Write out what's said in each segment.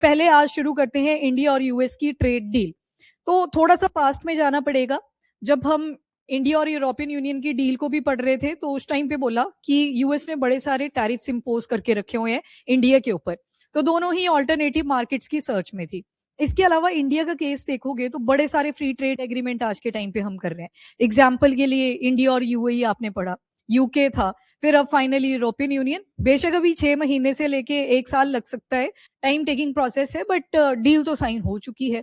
पहले आज शुरू करते हैं इंडिया और यूएस की ट्रेड डील। तो थोड़ा सा पास्ट में जाना पड़ेगा। जब हम इंडिया और यूरोपियन यूनियन की डील को भी पढ़ रहे थे तो उस टाइम पे बोला कि यूएस ने बड़े सारे टैरिफ्स इंपोज करके रखे हुए हैं इंडिया के ऊपर। तो दोनों ही ऑल्टरनेटिव मार्केट्स की सर्च में थी। इसके अलावा इंडिया का केस देखोगे तो बड़े सारे फ्री ट्रेड एग्रीमेंट आज के टाइम पे हम कर रहे हैं। एग्जाम्पल के लिए इंडिया और यूएई आपने पढ़ा, यूके था, फिर अब फाइनली यूरोपियन यूनियन। बेशक अभी 6 महीने से लेके 1 साल लग सकता है, टाइम टेकिंग प्रोसेस है, बट डील तो साइन हो चुकी है।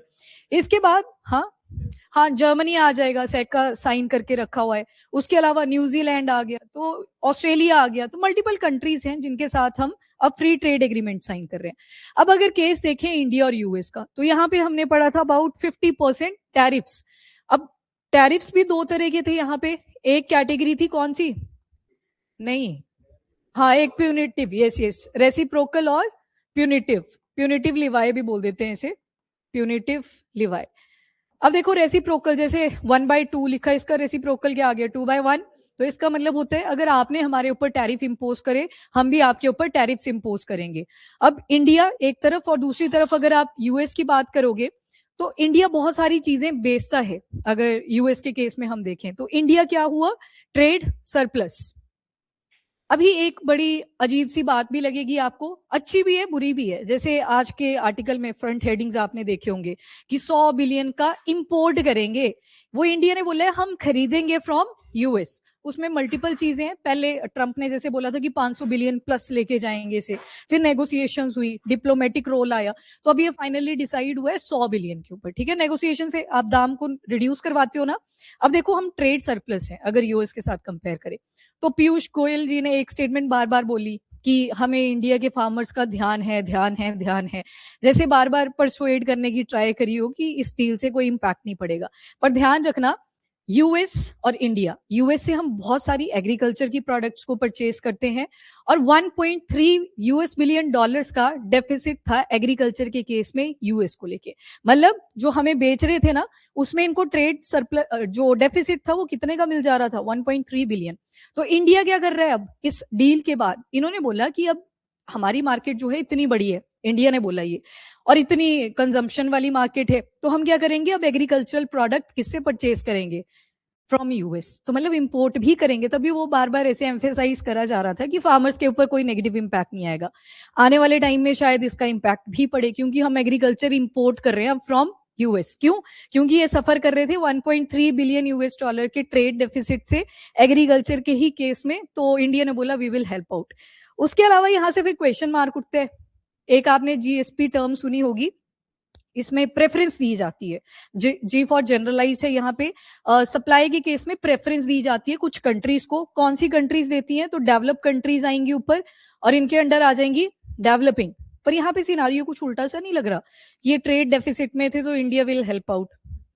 इसके बाद हाँ जर्मनी आ जाएगा, सेका साइन करके रखा हुआ है। उसके अलावा न्यूजीलैंड आ गया, तो ऑस्ट्रेलिया आ गया, तो मल्टीपल कंट्रीज हैं जिनके साथ हम अब फ्री ट्रेड एग्रीमेंट साइन कर रहे हैं। अब अगर केस देखें इंडिया और यूएस का, तो यहाँ पे हमने पढ़ा था अबाउट 50% टैरिफ्स। अब टैरिफ्स भी दो तरह के थे यहाँ पे। एक कैटेगरी थी कौन सी? नहीं, हाँ एक प्यूनिटिव, यस यस, रेसिप्रोकल और प्यूनिटिव। प्यूनिटिव लिवाई भी बोल देते हैं इसे, प्यूनिटिव लिवाई। अब देखो रेसिप्रोकल, जैसे 1/2 लिखा है, इसका रेसिप्रोकल क्या आ गया? 2/1। तो इसका मतलब होता है अगर आपने हमारे ऊपर टैरिफ इंपोज करे, हम भी आपके ऊपर टैरिफ इंपोज करेंगे। अब इंडिया एक तरफ और दूसरी तरफ अगर आप यूएस की बात करोगे तो इंडिया बहुत सारी चीजें बेचता है। अगर यूएस के केस में हम देखें तो इंडिया क्या हुआ? Trade surplus. अभी एक बड़ी अजीब सी बात भी लगेगी आपको, अच्छी भी है बुरी भी है। जैसे आज के आर्टिकल में फ्रंट हेडिंग्स आपने देखे होंगे कि 100 बिलियन का इंपोर्ट करेंगे। वो इंडिया ने बोला है हम खरीदेंगे फ्रॉम यूएस। उसमें मल्टीपल चीजें हैं। पहले ट्रंप ने जैसे बोला था कि 500 बिलियन प्लस लेके जाएंगे से, फिर नेगोशिएशंस हुई, डिप्लोमेटिक रोल आया, तो अब ये फाइनली डिसाइड हुआ है 100 बिलियन के ऊपर। ठीक है, नेगोशिएशन से आप दाम को रिड्यूस करवाते हो ना। अब देखो हम ट्रेड सरप्लस है अगर यूएस के साथ कंपेयर करें। तो पीयूष गोयल जी ने एक स्टेटमेंट बार बार बोली कि हमें इंडिया के फार्मर्स का ध्यान है, ध्यान है, ध्यान है। जैसे बार बार परसुएड करने की ट्राई करी हो कि इस डील से कोई इंपैक्ट नहीं पड़ेगा। पर ध्यान रखना, यूएस और इंडिया, यूएस से हम बहुत सारी एग्रीकल्चर की प्रोडक्ट्स को परचेज करते हैं और 1.3 यूएस बिलियन डॉलर्स का डेफिसिट था एग्रीकल्चर के केस में यूएस को लेके। मतलब जो हमें बेच रहे थे ना, उसमें इनको ट्रेड सरप्लस जो डेफिसिट था वो कितने का मिल जा रहा था? 1.3 बिलियन। तो इंडिया क्या कर रहा है अब इस डील के बाद? इन्होंने बोला कि अब हमारी मार्केट जो है इतनी बड़ी है, इंडिया ने बोला ये, और इतनी कंजम्पशन वाली मार्केट है, तो हम क्या करेंगे अब एग्रीकल्चरल प्रोडक्ट किससे परचेज करेंगे? From US. तो मतलब इंपोर्ट भी करेंगे। तभी वो बार बार ऐसे एम्फेसाइज करा जा रहा था कि फार्मर्स के ऊपर कोई नेगेटिव इंपैक्ट नहीं आएगा। आने वाले टाइम में शायद इसका इंपैक्ट भी पड़े, क्योंकि हम एग्रीकल्चर इंपोर्ट कर रहे हैं फ्रॉम यूएस। क्यों? क्योंकि ये सफर कर रहे थे 1.3 बिलियन यूएस डॉलर के ट्रेड डेफिसिट से एग्रीकल्चर के ही केस में। तो इंडिया ने बोला वी विल हेल्प आउट। उसके अलावा यहां से फिर क्वेश्चन मार्क उठते हैं। एक आपने जीएसपी टर्म सुनी होगी, इसमें प्रेफरेंस दी जाती है। जी फॉर जनरलाइज है यहाँ पे। सप्लाई के केस में प्रेफरेंस दी जाती है कुछ कंट्रीज को। कौन सी कंट्रीज देती हैं? तो डेवलप कंट्रीज आएंगी ऊपर और इनके अंडर आ जाएंगी डेवलपिंग। पर यहाँ पे सिनारियो कुछ उल्टा सा नहीं लग रहा? ये ट्रेड डेफिसिट में थे तो इंडिया विल हेल्प आउट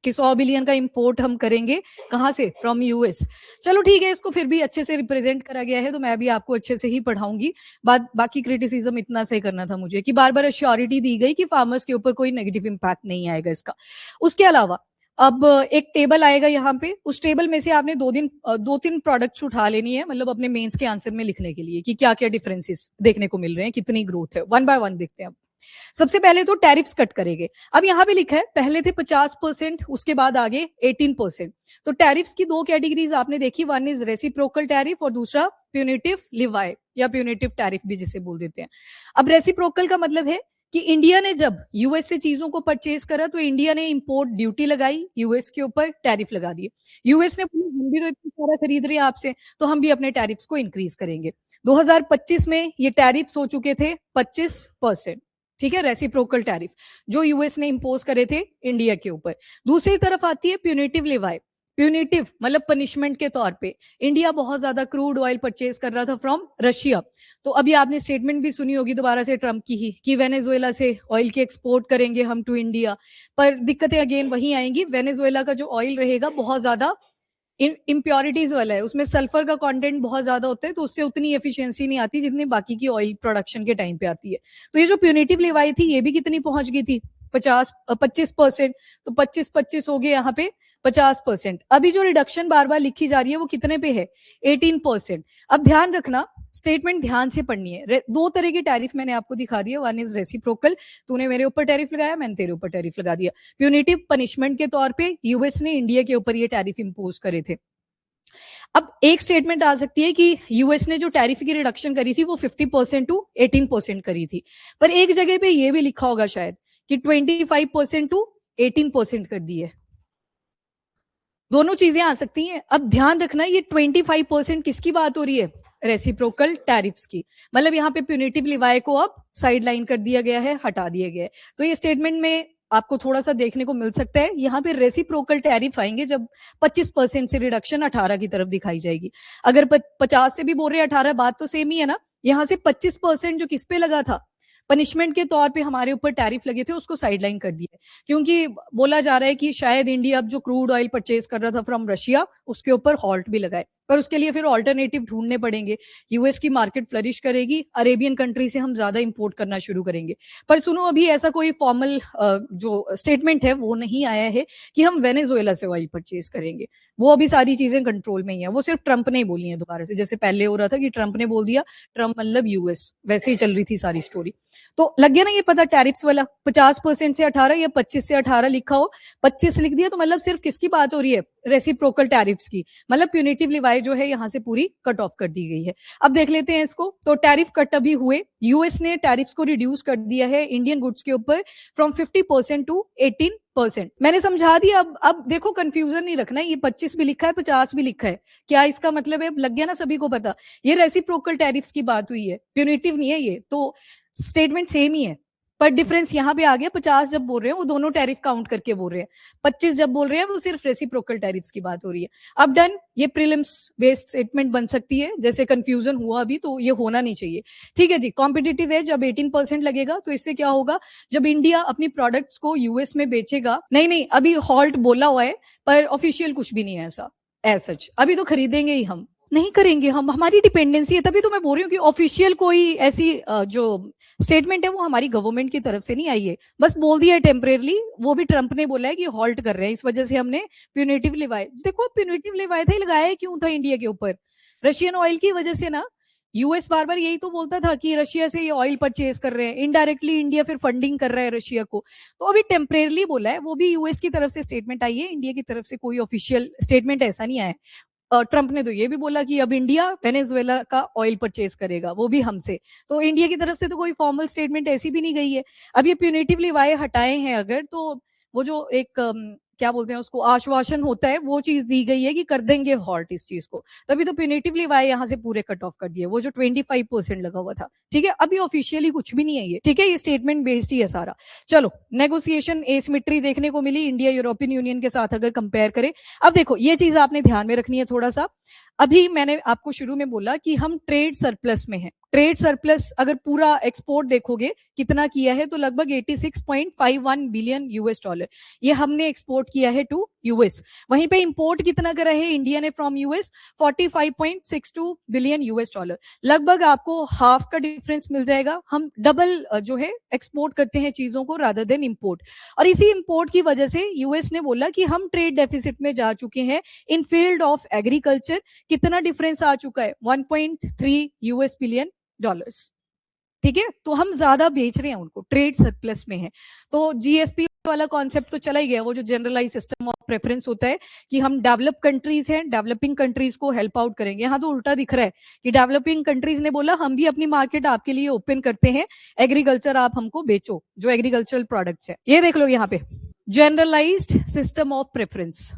कि 100 बिलियन का इंपोर्ट हम करेंगे, कहां से? From US. चलो ठीक है, इसको फिर भी अच्छे से रिप्रेजेंट करा गया है तो मैं भी आपको अच्छे से ही पढ़ाऊंगी। बाकी क्रिटिसिज्म इतना से करना था मुझे कि बार बार अश्योरिटी दी गई कि फार्मर्स के ऊपर कोई नेगेटिव इंपैक्ट नहीं आएगा इसका। उसके अलावा अब एक टेबल आएगा यहाँ पे, उस टेबल में से आपने 2-3 प्रोडक्ट्स उठा लेनी है, मतलब अपने मेंस के आंसर में लिखने के लिए कि क्या क्या डिफरेंसेस देखने को मिल रहे हैं, कितनी ग्रोथ है। 1 बाय 1 देखते हैं। अब सबसे पहले तो टैरिफ्स कट करेंगे। अब यहाँ पे लिखा है पहले थे 50%, उसके बाद आगे 18%। तो टैरिफ्स की दो कैटेगरीज आपने देखी, वन इज रेसिप्रोकल टैरिफ और दूसरा प्यूनिटिव लिवाई या प्यूनिटिव टैरिफ भी जिसे बोल देते हैं। अब रेसिप्रोकल का मतलब है कि इंडिया ने जब यूएस से चीजों को परचेज करा तो इंडिया ने इंपोर्ट ड्यूटी लगाई, यूएस के ऊपर टैरिफ लगा दिए। यूएस ने बोला हम भी तो इतना सारा खरीद रहे हैं आपसे, तो हम भी अपने टैरिफ्स को इंक्रीज करेंगे। 2025 में ये टैरिफ्स हो चुके थे 25%। ठीक है, रेसिप्रोकल टैरिफ जो यूएस ने इंपोज करे थे इंडिया के ऊपर। दूसरी तरफ आती है प्यूनिटिव लिवाई। प्यूनिटिव मतलब पनिशमेंट के तौर पे इंडिया बहुत ज्यादा क्रूड ऑयल परचेज कर रहा था फ्रॉम रशिया। तो अभी आपने स्टेटमेंट भी सुनी होगी दोबारा से ट्रंप की ही कि वेनेजुएला से ऑयल की एक्सपोर्ट करेंगे हम टू इंडिया। पर दिक्कतें अगेन वही आएंगी, वेनेजुएला का जो ऑयल रहेगा बहुत ज्यादा इम्प्योरिटीज वाला है, उसमें सल्फर का कंटेंट बहुत ज्यादा होता है, तो उससे उतनी एफिशिएंसी नहीं आती जितनी बाकी की ऑयल प्रोडक्शन के टाइम पे आती है। तो ये जो प्यूनिटिव लिवाई थी ये भी कितनी पहुंच गई थी? 25%। तो 25-25 हो गए यहाँ पे 50%। अभी जो रिडक्शन बार बार लिखी जा रही है वो कितने पे है? 18%। अब ध्यान रखना स्टेटमेंट ध्यान से पढ़नी है। दो तरह के टैरिफ मैंने आपको दिखा दिया, वन इज रेसिप्रोकल, तूने मेरे ऊपर टैरिफ लगाया, मैंने तेरे ऊपर टैरिफ लगा दिया। प्यूनिटिव पनिशमेंट के तौर पे यूएस ने इंडिया के ऊपर ये टैरिफ इंपोज करे थे। अब एक स्टेटमेंट आ सकती है कि यूएस ने जो टैरिफ की रिडक्शन करी थी वो 50% टू 18% करी थी, पर एक जगह पे ये भी लिखा होगा शायद कि 25% टू 18% कर दी है। दोनों चीजें आ सकती हैं। अब ध्यान रखना ये 25% किसकी बात हो रही है? रेसिप्रोकल टैरिफ्स की। मतलब यहाँ पे प्यूनिटिव लिवाई को अब साइड लाइन कर दिया गया है, हटा दिया गया है। तो ये स्टेटमेंट में आपको थोड़ा सा देखने को मिल सकता है, यहाँ पे रेसिप्रोकल टैरिफ आएंगे जब 25% से रिडक्शन 18 की तरफ दिखाई जाएगी। अगर 50 से भी बोल रहे 18, बात तो सेम ही है ना। यहाँ से 25% जो किस पे लगा था, पनिशमेंट के तौर पे हमारे ऊपर टैरिफ लगे थे, उसको साइडलाइन कर दिया, क्योंकि बोला जा रहा है कि शायद इंडिया अब जो क्रूड ऑयल परचेज कर रहा था फ्रॉम रशिया, उसके ऊपर हॉल्ट भी लगाए, पर उसके लिए फिर ऑल्टरनेटिव ढूंढने पड़ेंगे। यूएस की मार्केट फ्लरिश करेगी, अरेबियन कंट्री से हम ज्यादा इंपोर्ट करना शुरू करेंगे। पर सुनो, अभी ऐसा कोई फॉर्मल जो स्टेटमेंट है वो नहीं आया है कि हम वेनेजुएला से ऑयल परचेज करेंगे। वो अभी सारी चीजें कंट्रोल में ही है, वो सिर्फ ट्रंप ने ही बोली है दोबारा से, जैसे पहले हो रहा था कि ट्रंप ने बोल दिया, ट्रंप मतलब यूएस, वैसे ही चल रही थी सारी स्टोरी। तो लग गया ना ये पता, टैरिफ्स वाला 50% से 18 या 25 से 18 लिखा हो, 25 लिख दिया तो मतलब सिर्फ किसकी बात हो रही है? रेसिप्रोकल टैरिफ्स की। मतलब प्यूनिटिव लिवाई जो है यहाँ से पूरी कट ऑफ कर दी गई है। अब देख लेते हैं इसको। तो टैरिफ कट अभी हुए, यूएस ने टैरिफ्स को रिड्यूस कर दिया है इंडियन गुड्स के ऊपर फ्रॉम 50% टू 18%। मैंने समझा दिया। अब देखो, कंफ्यूजन नहीं रखना, ये 25 भी लिखा है, 50 भी लिखा है, क्या इसका मतलब है? अब लग गया ना सभी को पता, ये रेसिप्रोकल टैरिफ्स की बात हुई है, प्यूनिटिव नहीं है ये। तो स्टेटमेंट सेम ही है, पर डिफरेंस यहां पे आ गया। 50 जब बोल रहे हैं वो दोनों टैरिफ काउंट करके बोल रहे हैं, 25 जब बोल रहे हैं वो सिर्फ रेसिप्रोकल टैरिफ्स की बात हो रही है। अब डन, ये प्रीलिम्स बेस्ड स्टेटमेंट बन सकती है, जैसे कंफ्यूजन हुआ अभी तो ये होना नहीं चाहिए। ठीक है जी, कॉम्पिटिटिव है जब 18% लगेगा, तो इससे क्या होगा, जब इंडिया अपनी प्रोडक्ट्स को यूएस में बेचेगा, नहीं नहीं अभी हॉल्ट बोला हुआ है, पर ऑफिशियल कुछ भी नहीं है ऐसा, एज सच अभी तो खरीदेंगे ही हम, नहीं करेंगे हम, हमारी डिपेंडेंसी है। तभी तो मैं बोल रही हूँ कि ऑफिशियल कोई ऐसी जो स्टेटमेंट है वो हमारी गवर्नमेंट की तरफ से नहीं आई है, बस बोल दिया है टेम्परेरली। वो भी ट्रंप ने बोला है कि हॉल्ट कर रहे हैं, इस वजह से हमने प्यूनिटिव लिवाई, देखो प्यूनिटिव लिवाई था, लगाया क्यों था इंडिया के ऊपर? रशियन ऑयल की वजह से ना। यूएस बार बार यही तो बोलता था कि रशिया से ये ऑयल परचेज कर रहे हैं, इनडायरेक्टली इंडिया फिर फंडिंग कर रहा है रशिया को। तो अभी टेम्परेरली बोला है, वो भी यूएस की तरफ से स्टेटमेंट आई है, इंडिया की तरफ से कोई ऑफिशियल स्टेटमेंट ऐसा नहीं आया है। ट्रंप ने तो ये भी बोला कि अब इंडिया वेनेजुएला का ऑयल परचेज करेगा, वो भी हमसे। तो इंडिया की तरफ से तो कोई फॉर्मल स्टेटमेंट ऐसी भी नहीं गई है। अब ये प्यूनिटिव लिवाई हटाए हैं अगर, तो वो जो एक क्या बोलते हैं उसको, आश्वासन होता है, वो चीज दी गई है कि कर देंगे हॉल्ट इस चीज को, तभी तो प्यूनिटिव लिवाई यहाँ से पूरे कट ऑफ कर दिए, वो जो 25% लगा हुआ था। ठीक है, अभी ऑफिशियली कुछ भी नहीं है ये, ठीक है, ये स्टेटमेंट बेस्ड ही है सारा। चलो, नेगोशिएशन एसिमेट्री देखने को मिली इंडिया यूरोपियन यूनियन के साथ अगर कंपेयर करें। अब देखो, ये चीज आपने ध्यान में रखनी है थोड़ा सा। अभी मैंने आपको शुरू में बोला कि हम ट्रेड सरप्लस में हैं। ट्रेड सरप्लस अगर पूरा एक्सपोर्ट देखोगे कितना किया है, तो लगभग 86.51 बिलियन यूएस डॉलर ये हमने एक्सपोर्ट किया है टू यूएस। वहीं पे इंपोर्ट कितना करा है इंडिया ने from US? 45.62 billion US dollar. लगभग आपको हाफ का डिफरेंस मिल जाएगा। हम डबल जो है एक्सपोर्ट करते हैं चीजों को रादर देन इंपोर्ट, और इसी इंपोर्ट की वजह से यूएस ने बोला कि हम ट्रेड डेफिसिट में जा चुके हैं इन फील्ड ऑफ एग्रीकल्चर। कितना डिफरेंस आ चुका है? 1.3 यूएस बिलियन डॉलर्स। ठीक है, तो हम ज्यादा बेच रहे हैं उनको, ट्रेड सरप्लस में है। तो जीएसपी वाला कॉन्सेप्ट तो चला ही गया, वो जो जनरलाइज सिस्टम ऑफ प्रेफरेंस होता है कि हम डेवलप कंट्रीज हैं, डेवलपिंग कंट्रीज को हेल्प आउट करेंगे। यहाँ तो उल्टा दिख रहा है कि डेवलपिंग कंट्रीज ने बोला हम भी अपनी मार्केट आपके लिए ओपन करते हैं, एग्रीकल्चर आप हमको बेचो, जो एग्रीकल्चरल प्रोडक्ट्स है। ये देख लो यहाँ पे जनरलाइज्ड सिस्टम ऑफ प्रेफरेंस,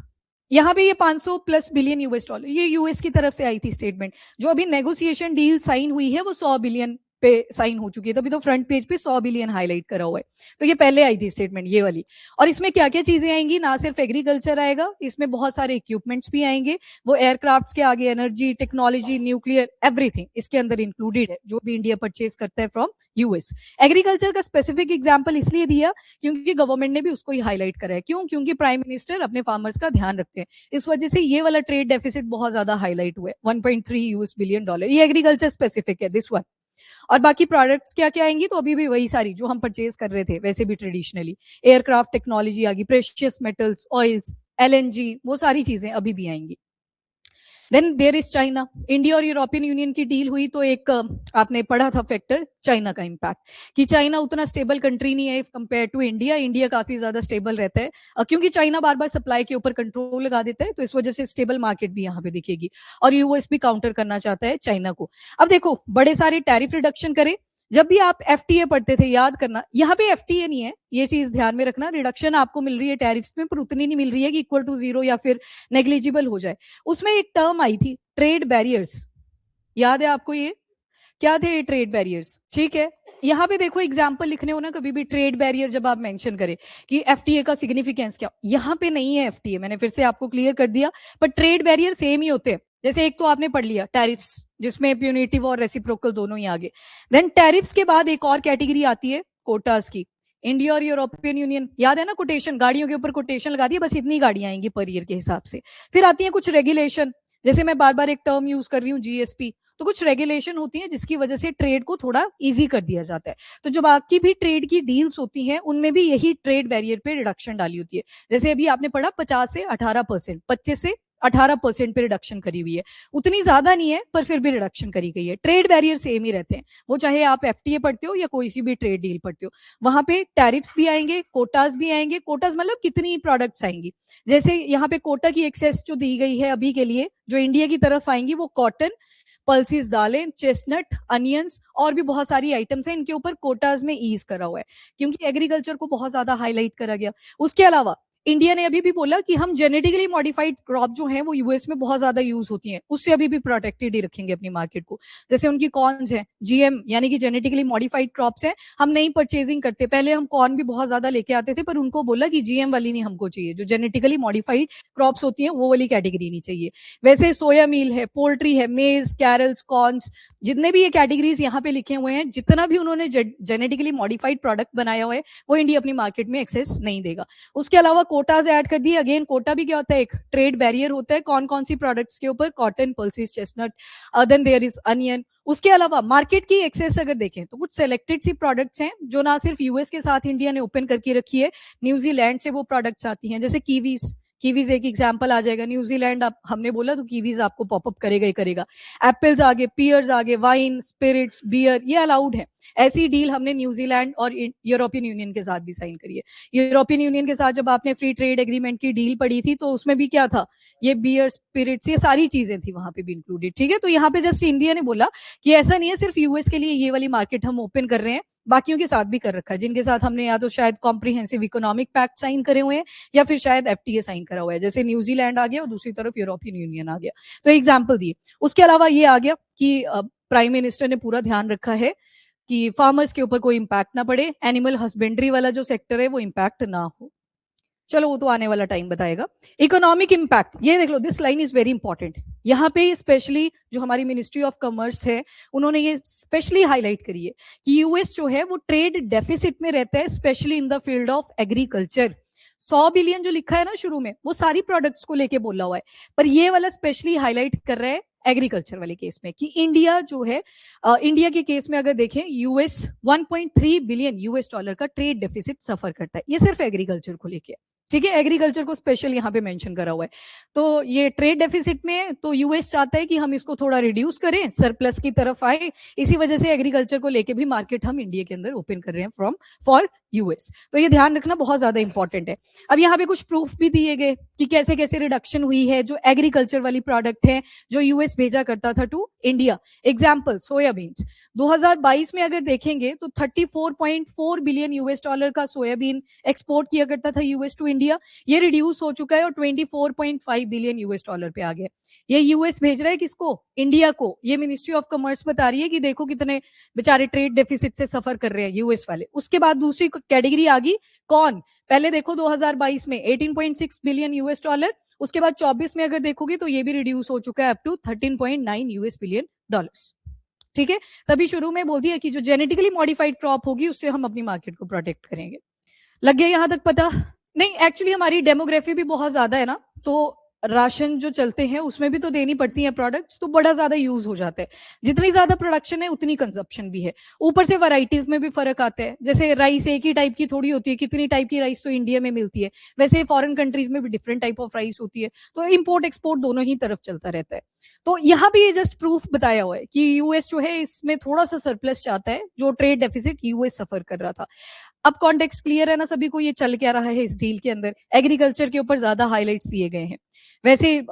यहाँ पे ये 500 प्लस बिलियन यूएस डॉलर, ये यूएस की तरफ से आई थी स्टेटमेंट। जो अभी नेगोशिएशन डील साइन हुई है वो 100 बिलियन पे साइन हो चुकी है, तभी तो फ्रंट पेज पे 100 बिलियन हाईलाइट करा हुआ है। तो ये पहले आई थी स्टेटमेंट, ये वाली। और इसमें क्या क्या चीजें आएंगी? ना सिर्फ एग्रीकल्चर आएगा, इसमें बहुत सारे इक्विपमेंट्स भी आएंगे, वो एयरक्राफ्ट के आगे एनर्जी, टेक्नोलॉजी, न्यूक्लियर, एवरीथिंग इसके अंदर इंक्लूडेड है, जो भी इंडिया परचेज करता है फ्रॉम यूएस। एग्रीकल्चर का स्पेसिफिक एग्जाम्पल इसलिए दिया क्योंकि गवर्नमेंट ने भी उसको ही हाईलाइट करा है। क्यों? क्योंकि प्राइम मिनिस्टर अपने फार्मर्स का ध्यान रखते हैं, इस वजह से ये वाला ट्रेड डेफिसिट बहुत ज्यादा हाईलाइट हुआ है, 1.3 यूएस बिलियन डॉलर। ये एग्रीकल्चर स्पेसिफिक है दिस वन। और बाकी प्रोडक्ट्स क्या क्या आएंगी? तो अभी भी वही सारी जो हम परचेज कर रहे थे वैसे भी ट्रेडिशनली, एयरक्राफ्ट टेक्नोलॉजी आ गई, प्रेशियस मेटल्स, ऑयल्स, एलएनजी, वो सारी चीजें अभी भी आएंगी। Then there is China. India और यूरोपियन यूनियन की डील हुई तो एक आपने पढ़ा था फैक्टर चाइना का इम्पैक्ट, कि चाइना उतना स्टेबल कंट्री नहीं है if compare to India. India काफी ज्यादा स्टेबल रहता है क्योंकि चाइना बार बार सप्लाई के ऊपर कंट्रोल लगा देता है, तो इस वजह से स्टेबल मार्केट भी यहाँ पे दिखेगी। और यूएस भी काउंटर करना चाहता है चाइना को। अब देखो बड़े सारे टैरिफ रिडक्शन करे। जब भी आप एफटीए पढ़ते थे याद करना, यहाँ पे एफटीए नहीं है, ये चीज ध्यान में रखना। रिडक्शन आपको मिल रही है टैरिफ्स में, पर उतनी नहीं मिल रही है कि इक्वल टू जीरो या फिर नेग्लिजिबल हो जाए। उसमें एक टर्म आई थी ट्रेड बैरियर्स, याद है आपको ये? क्या थे ये ट्रेड बैरियर्स? ठीक है, यहाँ पे देखो एग्जाम्पल लिखने हो ना कभी भी ट्रेड बैरियर जब आप मेंशन करें कि एफटीए का सिग्निफिकेंस क्या, यहाँ पे नहीं है एफटीए, मैंने फिर से आपको क्लियर कर दिया। पर ट्रेड बैरियर सेम ही होते हैं। जैसे एक तो आपने पढ़ लिया टैरिफ्स, जिसमें प्यूनिटिव और रेसिप्रोकल दोनों ही आगे। देन टैरिफ्स के बाद एक और कैटेगरी आती है कोटास की। इंडिया और यूरोपियन यूनियन, याद है ना, कोटेशन, गाड़ियों के ऊपर कोटेशन लगा दिया, बस इतनी गाड़ियां आएंगी पर ईयर के हिसाब से। फिर आती है कुछ रेगुलेशन, जैसे मैं बार बार एक टर्म यूज कर रही हूँ जीएसपी, तो कुछ रेगुलेशन होती है जिसकी वजह से ट्रेड को थोड़ा इजी कर दिया जाता है। तो जो बाकी भी ट्रेड की डील्स होती हैं उनमें भी यही ट्रेड बैरियर पे रिडक्शन डाली होती है। जैसे अभी आपने पढ़ा 50 से 18%, 25 से 18% पे रिडक्शन करी हुई है। उतनी ज्यादा नहीं है पर फिर भी रिडक्शन करी गई है। ट्रेड बैरियर सेम ही रहते हैं, वो चाहे आप एफटीए पढ़ते हो या कोई सी भी ट्रेड डील पढ़ते हो। वहां पे टैरिफ्स भी आएंगे, कोटास भी आएंगे। कोटास मतलब कितनी प्रोडक्ट्स आएंगी। जैसे यहाँ पे कोटा की एक्सेस जो दी गई है अभी के लिए, जो इंडिया की तरफ आएंगी, वो कॉटन, पल्सिस दालें, चेस्टनट, अनियंस और भी बहुत सारी आइटम्स हैं। इनके ऊपर कोटाज में ईज करा हुआ है क्योंकि एग्रीकल्चर को बहुत ज्यादा हाईलाइट करा गया। उसके अलावा इंडिया ने अभी भी बोला कि हम जेनेटिकली मॉडिफाइड क्रॉप जो है वो यूएस में बहुत ज्यादा यूज होती हैं, उससे अभी भी प्रोटेक्टेड ही रखेंगे अपनी मार्केट को। जैसे उनकी कॉर्न्स है जीएम यानी कि जेनेटिकली मॉडिफाइड क्रॉप्स हैं, हम नहीं परचेजिंग करते। पहले हम कॉर्न भी बहुत ज्यादा लेके आते थे, पर उनको बोला कि जीएम वाली नहीं हमको चाहिए, जो जेनेटिकली मॉडिफाइड क्रॉप्स होती हैं वो वाली कैटेगरी नहीं चाहिए। वैसे सोया मील है, पोल्ट्री है, मेज, कैरल्स, कॉर्न्स, जितने भी ये कैटेगरीज यहाँ पे लिखे हुए हैं, जितना भी उन्होंने जेनेटिकली मॉडिफाइड प्रोडक्ट बनाया हुआ है वो इंडिया अपनी मार्केट में एक्सेस नहीं देगा। उसके अलावा कोटाज ऐड कर दिए। अगेन कोटा भी क्या होता है, एक ट्रेड बैरियर होता है। कौन कौन सी प्रोडक्ट्स के ऊपर? Cotton, pulses, chestnut, then there is onion. उसके अलावा मार्केट की एक्सेस अगर देखें तो कुछ सेलेक्टेड सी प्रोडक्ट्स हैं जो ना सिर्फ यूएस के साथ इंडिया ने ओपन करके रखी है, न्यूजीलैंड से वो प्रोडक्ट्स आती हैं। जैसे कीवीज, कीवीज एक एग्जांपल आ जाएगा। न्यूजीलैंड आप हमने बोला तो कीवीज आपको पॉपअप करेगा ही करेगा। एप्पल्स आगे, पियर्स आगे, वाइन, स्पिरिट्स, बियर, ये अलाउड है। ऐसी डील हमने न्यूजीलैंड और यूरोपियन यूनियन के साथ भी साइन करी है। यूरोपियन यूनियन के साथ जब आपने फ्री ट्रेड एग्रीमेंट की डील पढ़ी थी तो उसमें भी क्या था, ये बियर, स्पिरिट्स, ये सारी चीजें थी वहां पे भी इंक्लूडेड। ठीक है, तो यहाँ पे जस्ट इंडिया ने बोला कि ऐसा नहीं है सिर्फ यूएस के लिए ये वाली मार्केट हम ओपन कर रहे हैं, बाकियों के साथ भी कर रखा है, जिनके साथ हमने या तो शायद कॉम्प्रिहेंसिव इकोनॉमिक पैक्ट साइन करे हुए हैं या फिर शायद एफटीए साइन करा हुआ है। जैसे न्यूजीलैंड आ गया और दूसरी तरफ यूरोपियन यूनियन आ गया, तो एग्जाम्पल दिए। उसके अलावा ये आ गया कि प्राइम मिनिस्टर ने पूरा ध्यान रखा है कि फार्मर्स के ऊपर कोई इंपैक्ट ना पड़े, एनिमल हस्बेंड्री वाला जो सेक्टर है वो इंपैक्ट ना हो। चलो वो तो आने वाला टाइम बताएगा। इकोनॉमिक इंपैक्ट, ये देख लो, this line is very important. यहाँ पे स्पेशली जो हमारी मिनिस्ट्री ऑफ कॉमर्स है उन्होंने ये स्पेशली हाईलाइट करी है कि यूएस जो है वो ट्रेड डेफिसिट में रहता है, specially in the field of agriculture. 100 billion जो लिखा है ना शुरू में, वो सारी प्रोडक्ट्स को लेके बोला हुआ है, पर ये वाला स्पेशली हाईलाइट कर रहा है एग्रीकल्चर वाले केस में कि इंडिया जो है, इंडिया के केस में अगर देखें, यूएस 1.3 बिलियन यूएस डॉलर का ट्रेड डेफिसिट सफर करता है। ये सिर्फ एग्रीकल्चर को लेके, ठीक है, एग्रीकल्चर को स्पेशल यहाँ पे मेंशन करा हुआ है। तो ये ट्रेड डेफिसिट में, तो यूएस चाहता है कि हम इसको थोड़ा रिड्यूस करें, सरप्लस की तरफ आए। इसी वजह से एग्रीकल्चर को लेके भी मार्केट हम इंडिया के अंदर ओपन कर रहे हैं फॉर यूएस। तो ये ध्यान रखना बहुत ज्यादा इंपॉर्टेंट है। अब यहाँ पे कुछ प्रूफ भी दिए गए कि कैसे कैसे रिडक्शन हुई है जो एग्रीकल्चर वाली प्रोडक्ट है जो यूएस भेजा करता था टू इंडिया। एग्जाम्पल, सोयाबीन्स 2022 में अगर देखेंगे तो 34.4 बिलियन यूएस डॉलर का सोयाबीन एक्सपोर्ट किया करता था यूएस टू इंडिया। ये रिड्यूस हो चुका है और 24.5 बिलियन यूएस डॉलर पे आ गया। ये यूएस भेज रहा है किसको? इंडिया को। ये मिनिस्ट्री ऑफ कॉमर्स बता रही है कि देखो कितने बेचारे ट्रेड डेफिसिट से सफर कर रहे हैं यूएस वाले। उसके बाद दूसरी कैटेगरी आ गई कौन? पहले देखो 2022 में 18.6 बिलियन यूएस डॉलर, उसके बाद 24 में अगर देखोगे तो ये भी रिड्यूस हो चुका है up to 13.9 US billion dollars. ठीक है, तभी शुरू में बोल दिया कि जो जेनेटिकली मॉडिफाइड क्रॉप होगी उससे हम अपनी मार्केट को प्रोटेक्ट करेंगे। लग गया यहां तक पता? नहीं, एक्चुअली हमारी डेमोग्राफी भी बहुत ज्यादा है ना, तो राशन जो चलते हैं उसमें भी तो देनी पड़ती है प्रोडक्ट्स, तो बड़ा ज्यादा यूज हो जाता है। जितनी ज्यादा प्रोडक्शन है उतनी कंजप्शन भी है। ऊपर से वैरायटीज में भी फर्क आता है, जैसे राइस एक ही टाइप की थोड़ी होती है, कितनी टाइप की राइस तो इंडिया में मिलती है, वैसे फॉरेन कंट्रीज में भी डिफरेंट टाइप ऑफ राइस होती है। तो इम्पोर्ट एक्सपोर्ट दोनों ही तरफ चलता रहता है। तो यहाँ भी ये जस्ट प्रूफ बताया हुआ है कि यूएस जो है इसमें थोड़ा सा सरप्लस चाहता है, जो ट्रेड डेफिसिट यूएस सफर कर रहा था। अब कॉन्टेक्स्ट क्लियर है ना सभी को, ये चल क्या रहा है इस डील के अंदर। एग्रीकल्चर के ऊपर ज्यादा हाईलाइट्स दिए गए हैं। वैसे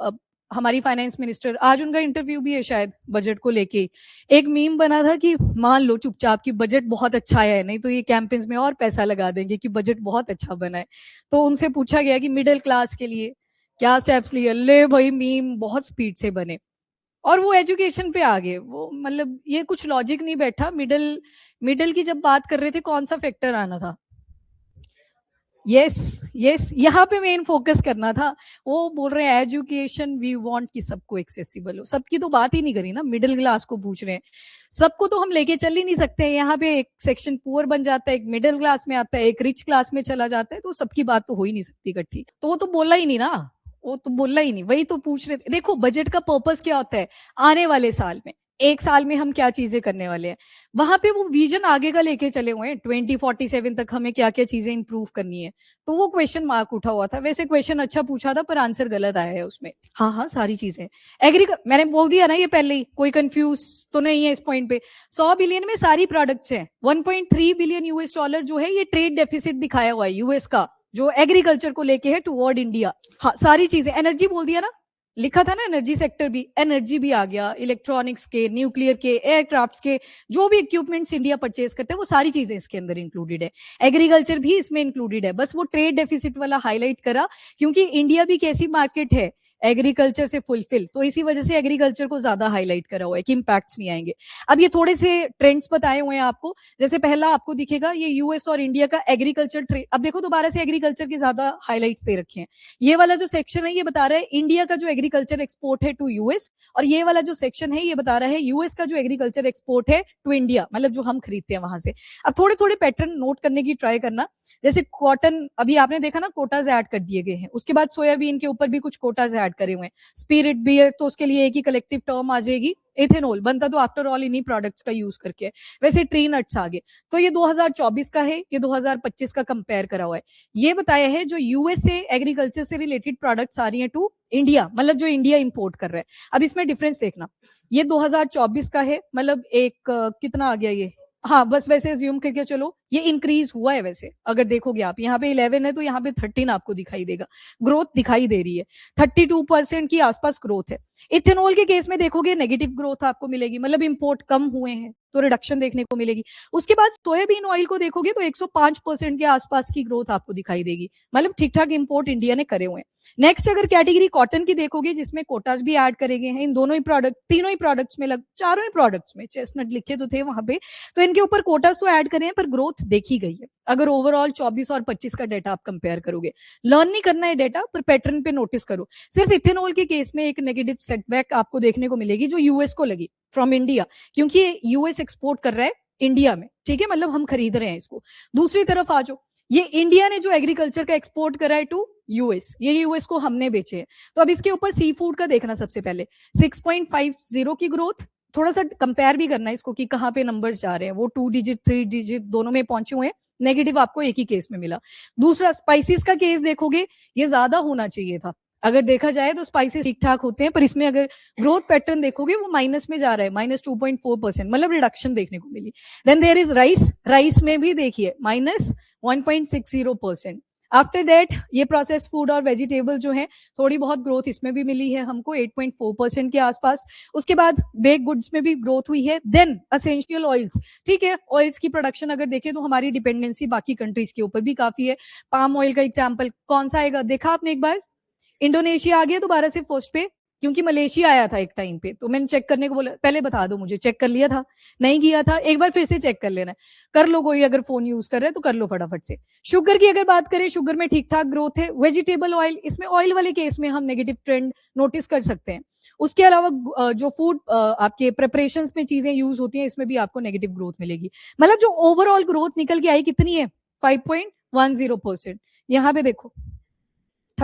हमारी फाइनेंस मिनिस्टर, आज उनका इंटरव्यू भी है शायद बजट को लेके, एक मीम बना था कि मान लो चुपचाप कि बजट बहुत अच्छा आया है, नहीं तो ये कैंपेन्स में और पैसा लगा देंगे कि बजट बहुत अच्छा बना है। तो उनसे पूछा गया कि मिडिल क्लास के लिए क्या स्टेप्स लिए, ले भाई मीम बहुत स्पीड से बने और वो एजुकेशन पे आ गए। वो मतलब ये कुछ लॉजिक नहीं बैठा। मिडिल मिडिल की जब बात कर रहे थे कौन सा फैक्टर आना था? यस, यस, यहाँ पे मेन फोकस करना था। वो बोल रहे हैं एजुकेशन वी वांट कि सबको एक्सेसिबल हो। सबकी तो बात ही नहीं करी ना, मिडिल क्लास को पूछ रहे हैं। सबको तो हम लेके चल ही नहीं सकते। यहाँ पे एक सेक्शन पुअर बन जाता है, एक मिडिल क्लास में आता है, एक रिच क्लास में चला जाता है, तो सबकी बात तो हो ही नहीं सकती इकट्ठी। तो वो तो बोला ही नहीं ना, वो तो बोला ही नहीं। वही तो पूछ रहे थे। देखो बजट का पर्पस क्या होता है, आने वाले साल में, एक साल में हम क्या चीजें करने वाले हैं, वहां पे वो विजन आगे का लेके चले हुए हैं। 2047 तक हमें क्या क्या चीजें इंप्रूव करनी है। तो वो क्वेश्चन मार्क उठा हुआ था। वैसे क्वेश्चन अच्छा पूछा था पर आंसर गलत आया है उसमें। हाँ हाँ सारी चीजें मैंने बोल दिया ना ये पहले ही, कोई कंफ्यूज तो नहीं है इस पॉइंट पे। 100 बिलियन में सारी प्रोडक्ट्स हैं। 1.3 बिलियन यूएस डॉलर जो है ये ट्रेड डेफिसिट दिखाया हुआ है यूएस का, जो एग्रीकल्चर को लेके है टुवर्ड इंडिया। हाँ सारी चीजें, एनर्जी बोल दिया ना, लिखा था ना एनर्जी सेक्टर भी, एनर्जी भी आ गया, इलेक्ट्रॉनिक्स के, न्यूक्लियर के, एयरक्राफ्ट्स के, जो भी इक्विपमेंट्स इंडिया परचेज करते हैं वो सारी चीजें इसके अंदर इंक्लूडेड है। एग्रीकल्चर भी इसमें इंक्लूडेड है। बस वो ट्रेड डेफिसिट वाला हाईलाइट करा क्योंकि इंडिया भी कैसी मार्केट है एग्रीकल्चर से फुलफिल, तो इसी वजह से एग्रीकल्चर को ज्यादा हाईलाइट करा हुआ है कि इंपैक्ट्स नहीं आएंगे। अब ये थोड़े से ट्रेंड्स बताए हुए हैं आपको। जैसे पहला आपको दिखेगा ये यूएस और इंडिया का एग्रीकल्चर ट्रेड। अब देखो दोबारा से एग्रीकल्चर की ज्यादा हाईलाइट्स दे रखे हैं। ये वाला जो सेक्शन है ये बता रहा है इंडिया का जो एग्रीकल्चर एक्सपोर्ट है टू यूएस, और ये वाला जो सेक्शन है ये बता रहा है यूएस का जो एग्रीकल्चर एक्सपोर्ट है टू इंडिया, मतलब जो हम खरीदते हैं वहां से। अब थोड़े थोड़े पैटर्न नोट करने की ट्राई करना। जैसे कॉटन अभी आपने देखा ना, कोटाज ऐड कर दिए गए हैं। उसके बाद सोयाबीन के ऊपर भी कुछ कोटाज ऐड करे हुए हैं। स्पिरिट बियर तो उसके लिए एक ही कलेक्टिव टर्म आ जाएगी, इथेनॉल बनता तो आफ्टर ऑल इन्हीं प्रोडक्ट्स का यूज करके। वैसे ट्री नट्स आगे। तो ये 2024 का है, ये 2025 का कंपेयर करा हुआ है। ये बताया है जो यूएस से एग्रीकल्चर से रिलेटेड प्रोडक्ट्स आ रही हैं टू इंडिया, मतलब जो इंडिया इंपोर्ट कर रहा है। अब इसमें डिफरेंस देखना, ये 2024 का है, मतलब एक कितना आ गया ये, हाँ बस वैसे अज्यूम करके चलो ये इंक्रीज हुआ है। वैसे अगर देखोगे आप यहाँ पे 11 है तो यहाँ पे 13 आपको दिखाई देगा, ग्रोथ दिखाई दे रही है। 32% की आसपास ग्रोथ है। इथेनॉल के केस में देखोगे नेगेटिव ग्रोथ आपको मिलेगी, मतलब इंपोर्ट कम हुए हैं तो रिडक्शन देखने को मिलेगी। उसके बाद सोयाबीन ऑयल को देखोगे तो 105% के आसपास की ग्रोथ आपको दिखाई देगी, मतलब ठीक ठाक इंपोर्ट इंडिया ने करे हुए हैं। नेक्स्ट अगर कैटेगरी कॉटन की देखोगे जिसमें कोटास भी ऐड करे गए हैं इन दोनों ही प्रोडक्ट, तीनों ही प्रोडक्ट्स में, चारों ही प्रोडक्ट्स में, चेस्टनट लिखे तो थे वहां पे, तो इनके ऊपर कोटास तो ऐड करे हैं पर ग्रोथ देखी गई है। अगर ओवरऑल 24 और 25 का डेटा आप कंपेयर करोगे, लर्न नहीं करना है डेटा पर पैटर्न पे नोटिस करो। सिर्फ इथेनॉल के केस में एक नेगेटिव सेटबैक आपको देखने को मिलेगी जो यूएस को लगी फ्रॉम इंडिया, क्योंकि यूएस एक्सपोर्ट कर रहा है इंडिया में, ठीक है, मतलब हम खरीद रहे हैं इसको। दूसरी तरफ आ जाओ, ये इंडिया ने जो एग्रीकल्चर का एक्सपोर्ट करा है टू यूएस, ये यूएस को हमने बेचे हैं। तो अब इसके ऊपर सी फूड का देखना सबसे पहले, 6.50 की ग्रोथ। थोड़ा सा कंपेयर भी करना है इसको कि कहाँ पे नंबर्स जा रहे हैं, वो 2 डिजिट 3 डिजिट दोनों में पहुंचे हुए हैं, नेगेटिव आपको एक ही केस में मिला। दूसरा स्पाइसेस का केस देखोगे, ये ज्यादा होना चाहिए था। अगर देखा जाए तो स्पाइसेस ठीक ठाक होते हैं, पर इसमें अगर ग्रोथ पैटर्न देखोगे वो माइनस में जा रहा है, -2.4%, मतलब रिडक्शन देखने को मिली। Then there is rice, rice में भी देखिए -1.60%। आफ्टर दैट ये प्रोसेस फूड और वेजिटेबल जो है, थोड़ी बहुत ग्रोथ इसमें भी मिली है हमको 8.4% के आसपास। उसके बाद बेक गुड्स में भी ग्रोथ हुई है। देन असेंशियल ऑयल्स, ठीक है, ऑयल्स की प्रोडक्शन अगर देखें तो हमारी डिपेंडेंसी बाकी कंट्रीज के ऊपर भी काफी है। पाम ऑयल का एग्जाम्पल कौन सा आएगा, देखा आपने एक बार, इंडोनेशिया आ गया दोबारा से फर्स्ट पे, क्योंकि मलेशिया आया था एक टाइम पे, तो मैंने चेक करने को बोला, पहले बता दो मुझे, चेक कर लिया था, नहीं किया था, एक बार फिर से चेक कर लेना, कर लो, कोई अगर फोन यूज कर रहे हैं तो कर लो फटाफट से। शुगर की अगर बात करें, शुगर में ठीक ठाक ग्रोथ है। वेजिटेबल ऑयल, इसमें ऑयल वाले केस में हम नेगेटिव ट्रेंड नोटिस कर सकते हैं। उसके अलावा जो फूड आपके प्रिपरेशन में चीजें यूज होती हैं इसमें भी आपको नेगेटिव ग्रोथ मिलेगी। मतलब जो ओवरऑल ग्रोथ निकल के आई कितनी है, 5.10%। यहाँ पे देखो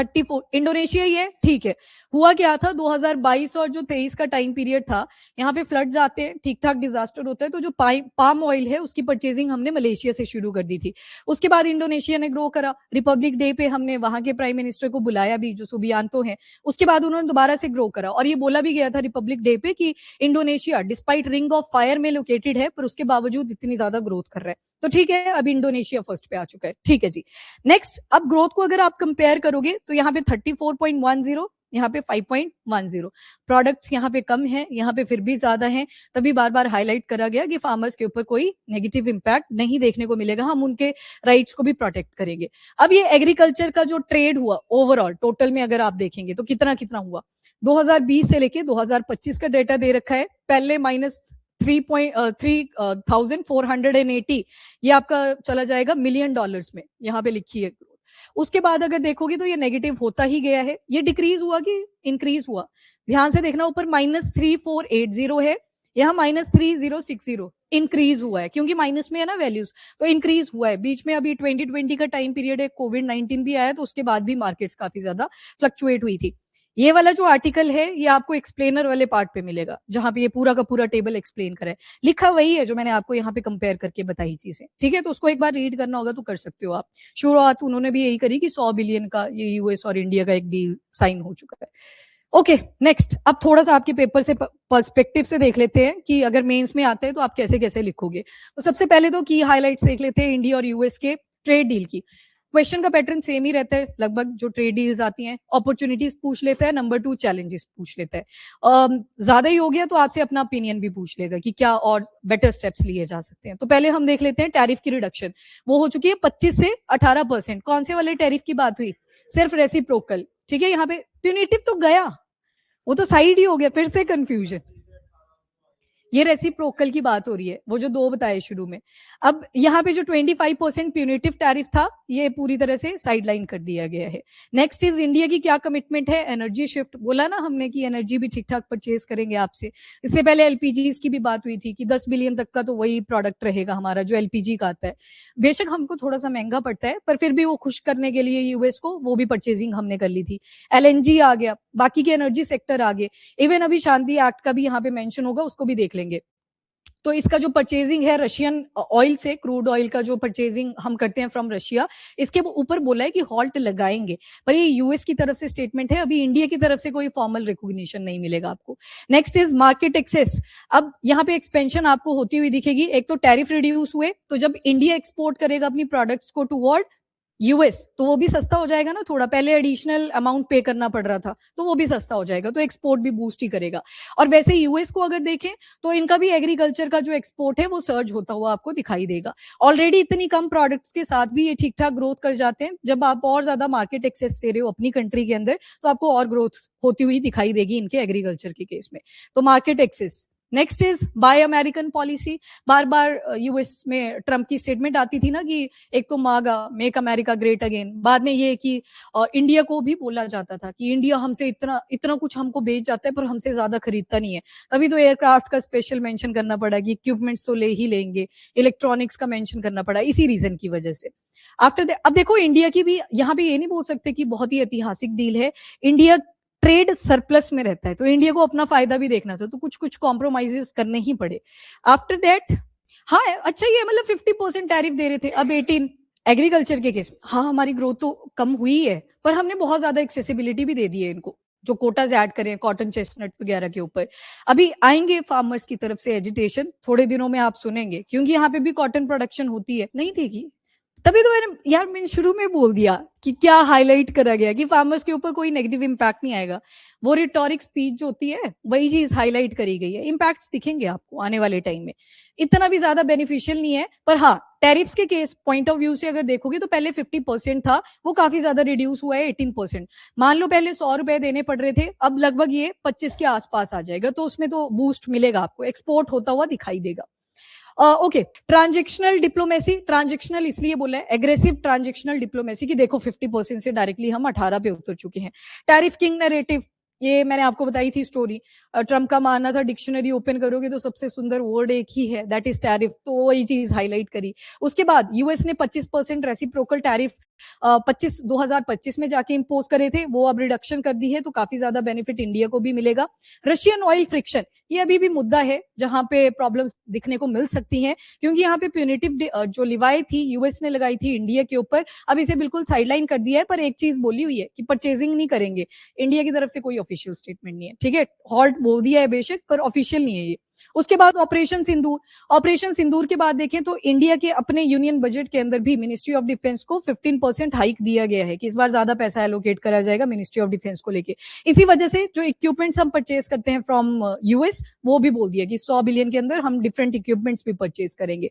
34। इंडोनेशिया ही है, ठीक है। हुआ क्या था 2022 और जो 23 का टाइम पीरियड था, यहाँ पे फ्लड्स आते हैं, ठीक ठाक डिजास्टर होता है, तो जो पाम ऑयल है उसकी परचेजिंग हमने मलेशिया से शुरू कर दी थी। उसके बाद इंडोनेशिया ने ग्रो करा। रिपब्लिक डे पे हमने वहां के प्राइम मिनिस्टर को बुलाया भी, जो सुबियांतो है। उसके बाद उन्होंने दोबारा से ग्रो करा, और ये बोला भी गया था रिपब्लिक डे पे कि Indonesia despite ring of fire में लोकेटेड है, पर उसके बावजूद इतनी ज्यादा ग्रोथ कर रहा है। तो ठीक है, अब इंडोनेशिया फर्स्ट पे आ चुका है, ठीक है जी। नेक्स्ट, अब ग्रोथ को अगर आप कंपेयर करोगे तो यहाँ पे 34.10, यहाँ पे 5.10। प्रोडक्ट्स यहाँ पे कम है, यहाँ पे फिर भी ज्यादा है। तभी बार बार हाईलाइट करा गया कि फार्मर्स के ऊपर कोई नेगेटिव इंपैक्ट नहीं देखने को मिलेगा, हम उनके राइट्स को भी प्रोटेक्ट करेंगे। अब ये एग्रीकल्चर का जो ट्रेड हुआ ओवरऑल टोटल में अगर आप देखेंगे तो कितना कितना हुआ, 2020 से लेके 2025 का डेटा दे रखा है। पहले -3.3480, ये आपका चला जाएगा मिलियन डॉलर्स में, यहाँ पे लिखी है। उसके बाद अगर देखोगे तो ये नेगेटिव होता ही गया है। ये डिक्रीज हुआ कि इंक्रीज हुआ, ध्यान से देखना, ऊपर -3480 है, यहाँ -3060, इंक्रीज हुआ है, क्योंकि माइनस में है ना वैल्यूज, तो इंक्रीज हुआ है। बीच में अभी 2020 का टाइम पीरियड है, कोविड-19 भी आया, तो उसके बाद भी मार्केट्स काफी ज्यादा फ्लक्चुएट हुई थी। ये वाला जो आर्टिकल है ये आपको एक्सप्लेनर वाले पार्ट पे मिलेगा, जहां पे ये पूरा का पूरा टेबल एक्सप्लेन करा है। लिखा वही है जो मैंने आपको यहाँ पे कंपेयर करके बताई चीजें, ठीक है। तो उसको एक बार रीड करना होगा तो कर सकते हो आप। शुरुआत उन्होंने भी यही करी कि 100 बिलियन का ये यूएस और इंडिया का एक डील साइन हो चुका है। ओके, नेक्स्ट, अब थोड़ा सा आपके पेपर से पर्सपेक्टिव से देख लेते हैं कि अगर मेंस में आते हैं तो आप कैसे कैसे लिखोगे। तो सबसे पहले तो की हाईलाइट्स देख लेते हैं इंडिया और यूएस के ट्रेड डील की। क्वेश्चन का पैटर्न सेम ही रहता है लगभग, जो ट्रेड डील्स आती हैं। अपॉर्चुनिटीज पूछ लेता है, नंबर 2 चैलेंजेस पूछ लेता है। ज्यादा ही हो गया तो आपसे अपना ओपिनियन भी पूछ लेगा कि क्या और बेटर स्टेप्स लिए जा सकते हैं। तो पहले हम देख लेते हैं टैरिफ की रिडक्शन, वो हो चुकी है 25 से 18%। कौन से वाले टैरिफ की बात हुई, सिर्फ रेसिप्रोकल, ठीक है। यहाँ पे प्यूनिटिव तो गया, वो तो साइड ही हो गया, फिर से कंफ्यूजन। ये रेसिप्रोकल की बात हो रही है, वो जो 2 बताए शुरू में। अब यहाँ पे जो 25% प्यूनिटिव टैरिफ था, ये पूरी तरह से साइडलाइन कर दिया गया है। नेक्स्ट इज इंडिया की क्या कमिटमेंट है, एनर्जी शिफ्ट। बोला ना हमने कि एनर्जी भी ठीक ठाक परचेज करेंगे आपसे। इससे पहले एलपीजी की भी बात हुई थी कि 10 बिलियन तक का तो वही प्रोडक्ट रहेगा हमारा जो एलपीजी का आता है। बेशक हमको थोड़ा सा महंगा पड़ता है, पर फिर भी वो खुश करने के लिए यूएस को वो भी परचेजिंग हमने कर ली थी। एलएनजी आ गया, बाकी के एनर्जी सेक्टर आ गए। इवन अभी शांति एक्ट का भी यहाँ पे मेंशन होगा, उसको भी देख लेंगे। तो इसका जो परचेजिंग है रशियन ऑयल से, क्रूड ऑयल का जो परचेजिंग हम करते हैं फ्रॉम रशिया, इसके ऊपर बोला है कि हॉल्ट लगाएंगे। पर ये यूएस की तरफ से स्टेटमेंट है, अभी इंडिया की तरफ से कोई फॉर्मल रिकॉग्निशन नहीं मिलेगा आपको। Next is market access. अब यहाँ पे एक्सपेंशन आपको होती हुई दिखेगी। एक तो टैरिफ रिड्यूस हुए, तो जब इंडिया एक्सपोर्ट करेगा अपनी प्रोडक्ट्स को टुवर्ड यूएस, तो वो भी सस्ता हो जाएगा ना थोड़ा। पहले एडिशनल अमाउंट पे करना पड़ रहा था, तो वो भी सस्ता हो जाएगा, तो एक्सपोर्ट भी बूस्ट ही करेगा। और वैसे यूएस को अगर देखें तो इनका भी एग्रीकल्चर का जो एक्सपोर्ट है वो सर्ज होता हुआ आपको दिखाई देगा। ऑलरेडी इतनी कम प्रोडक्ट्स के साथ भी ये ठीक ठाक ग्रोथ कर जाते हैं। जब आप और ज्यादा मार्केट एक्सेस दे रहे हो अपनी कंट्री के अंदर, तो आपको और ग्रोथ होती हुई दिखाई देगी इनके एग्रीकल्चर के केस में। तो market access. Next is by American policy. बार बार यूएस में ट्रम्प की स्टेटमेंट आती थी ना कि एक तो मागा, मेक अमेरिका ग्रेट अगेन, बाद में ये कि इंडिया को भी बोला जाता था कि इंडिया हमसे इतना इतना कुछ हमको बेच जाता है पर हमसे ज्यादा खरीदता नहीं है। तभी तो एयरक्राफ्ट का स्पेशल मेंशन करना पड़ा कि इक्विपमेंट्स तो ले ही लेंगे, इलेक्ट्रॉनिक्स का मेंशन करना पड़ा इसी रीजन की वजह से। आफ्टर अब देखो इंडिया की भी यहाँ पे ये नहीं बोल सकते कि बहुत ही ऐतिहासिक डील है। इंडिया ट्रेड सरप्लस में रहता है, तो इंडिया को अपना फायदा भी देखना था, तो कुछ कुछ कॉम्प्रोमाइजेस करने ही पड़े। आफ्टर दैट, हाँ अच्छा, ये मतलब 50% टैरिफ दे रहे थे, अब 18। एग्रीकल्चर के केस, हाँ हमारी ग्रोथ तो कम हुई है, पर हमने बहुत ज्यादा एक्सेसिबिलिटी भी दे दी है इनको, जो कोटाज ऐड करें कॉटन चेस्टनट वगैरह के ऊपर। अभी आएंगे फार्मर्स की तरफ से एजिटेशन, थोड़े दिनों में आप सुनेंगे, क्योंकि यहाँ पे भी कॉटन प्रोडक्शन होती है, नहीं देगी। तभी तो मैंने शुरू में बोल दिया कि क्या हाईलाइट करा गया कि फार्मर्स के ऊपर कोई नेगेटिव इंपैक्ट नहीं आएगा। वो रिटोरिक स्पीच जो होती है वही चीज हाईलाइट करी गई है। इंपैक्ट्स दिखेंगे आपको आने वाले टाइम में, इतना भी ज्यादा बेनिफिशियल नहीं है। पर हाँ, टैरिफ्स के केस पॉइंट ऑफ व्यू से अगर देखोगे तो पहले 50% था, वो काफी ज्यादा रिड्यूस हुआ है 18%। मान लो पहले 100 रुपए देने पड़ रहे थे, अब लगभग ये 25 के आसपास आ जाएगा, तो उसमें तो बूस्ट मिलेगा आपको, एक्सपोर्ट होता हुआ दिखाई देगा। Okay, transactional diplomacy. ट्रांजेक्शनल इसलिए बोला है, एग्रेसिव ट्रांजेक्शनल डिप्लोमेसी, की देखो 50% से डायरेक्टली हम 18 पे उतर चुके हैं। टैरिफ किंग नैरेटिव, ये मैंने आपको बताई थी स्टोरी। ट्रम्प का मानना था डिक्शनरी ओपन करोगे तो सबसे सुंदर वर्ड एक ही है, दैट इज टैरिफ, तो वही चीज हाईलाइट करी। उसके बाद यूएस ने 25% रेसिप्रोकल टैरिफ 2025 में जाके इम्पोज करे थे, वो अब रिडक्शन कर दी है, तो काफी ज्यादा बेनिफिट इंडिया को भी मिलेगा। रशियन ऑयल फ्रिक्शन, ये अभी भी मुद्दा है जहां पे प्रॉब्लम्स दिखने को मिल सकती हैं, क्योंकि यहाँ पे प्यूनिटिव जो लिवाई थी यूएस ने लगाई थी इंडिया के ऊपर, अब इसे बिल्कुल साइडलाइन कर दिया है। पर एक चीज बोली हुई है कि परचेजिंग नहीं करेंगे, इंडिया की तरफ से कोई ऑफिशियल स्टेटमेंट नहीं है, ठीक है, हॉल्ट बोल दिया है बेशक, पर ऑफिशियल नहीं है ये। उसके बाद ऑपरेशन सिंदूर, ऑपरेशन सिंदूर के बाद देखें तो इंडिया के अपने यूनियन बजट के अंदर भी मिनिस्ट्री ऑफ डिफेंस को 15% हाइक दिया गया है कि इस बार ज्यादा पैसा एलोकेट करा जाएगा मिनिस्ट्री ऑफ डिफेंस को लेके। इसी वजह से जो इक्विपमेंट्स हम परचेज करते हैं फ्रॉम यूएस, वो भी बोल दिया कि 100 बिलियन के अंदर हम डिफरेंट इक्विपमेंट्स भी परचेज करेंगे।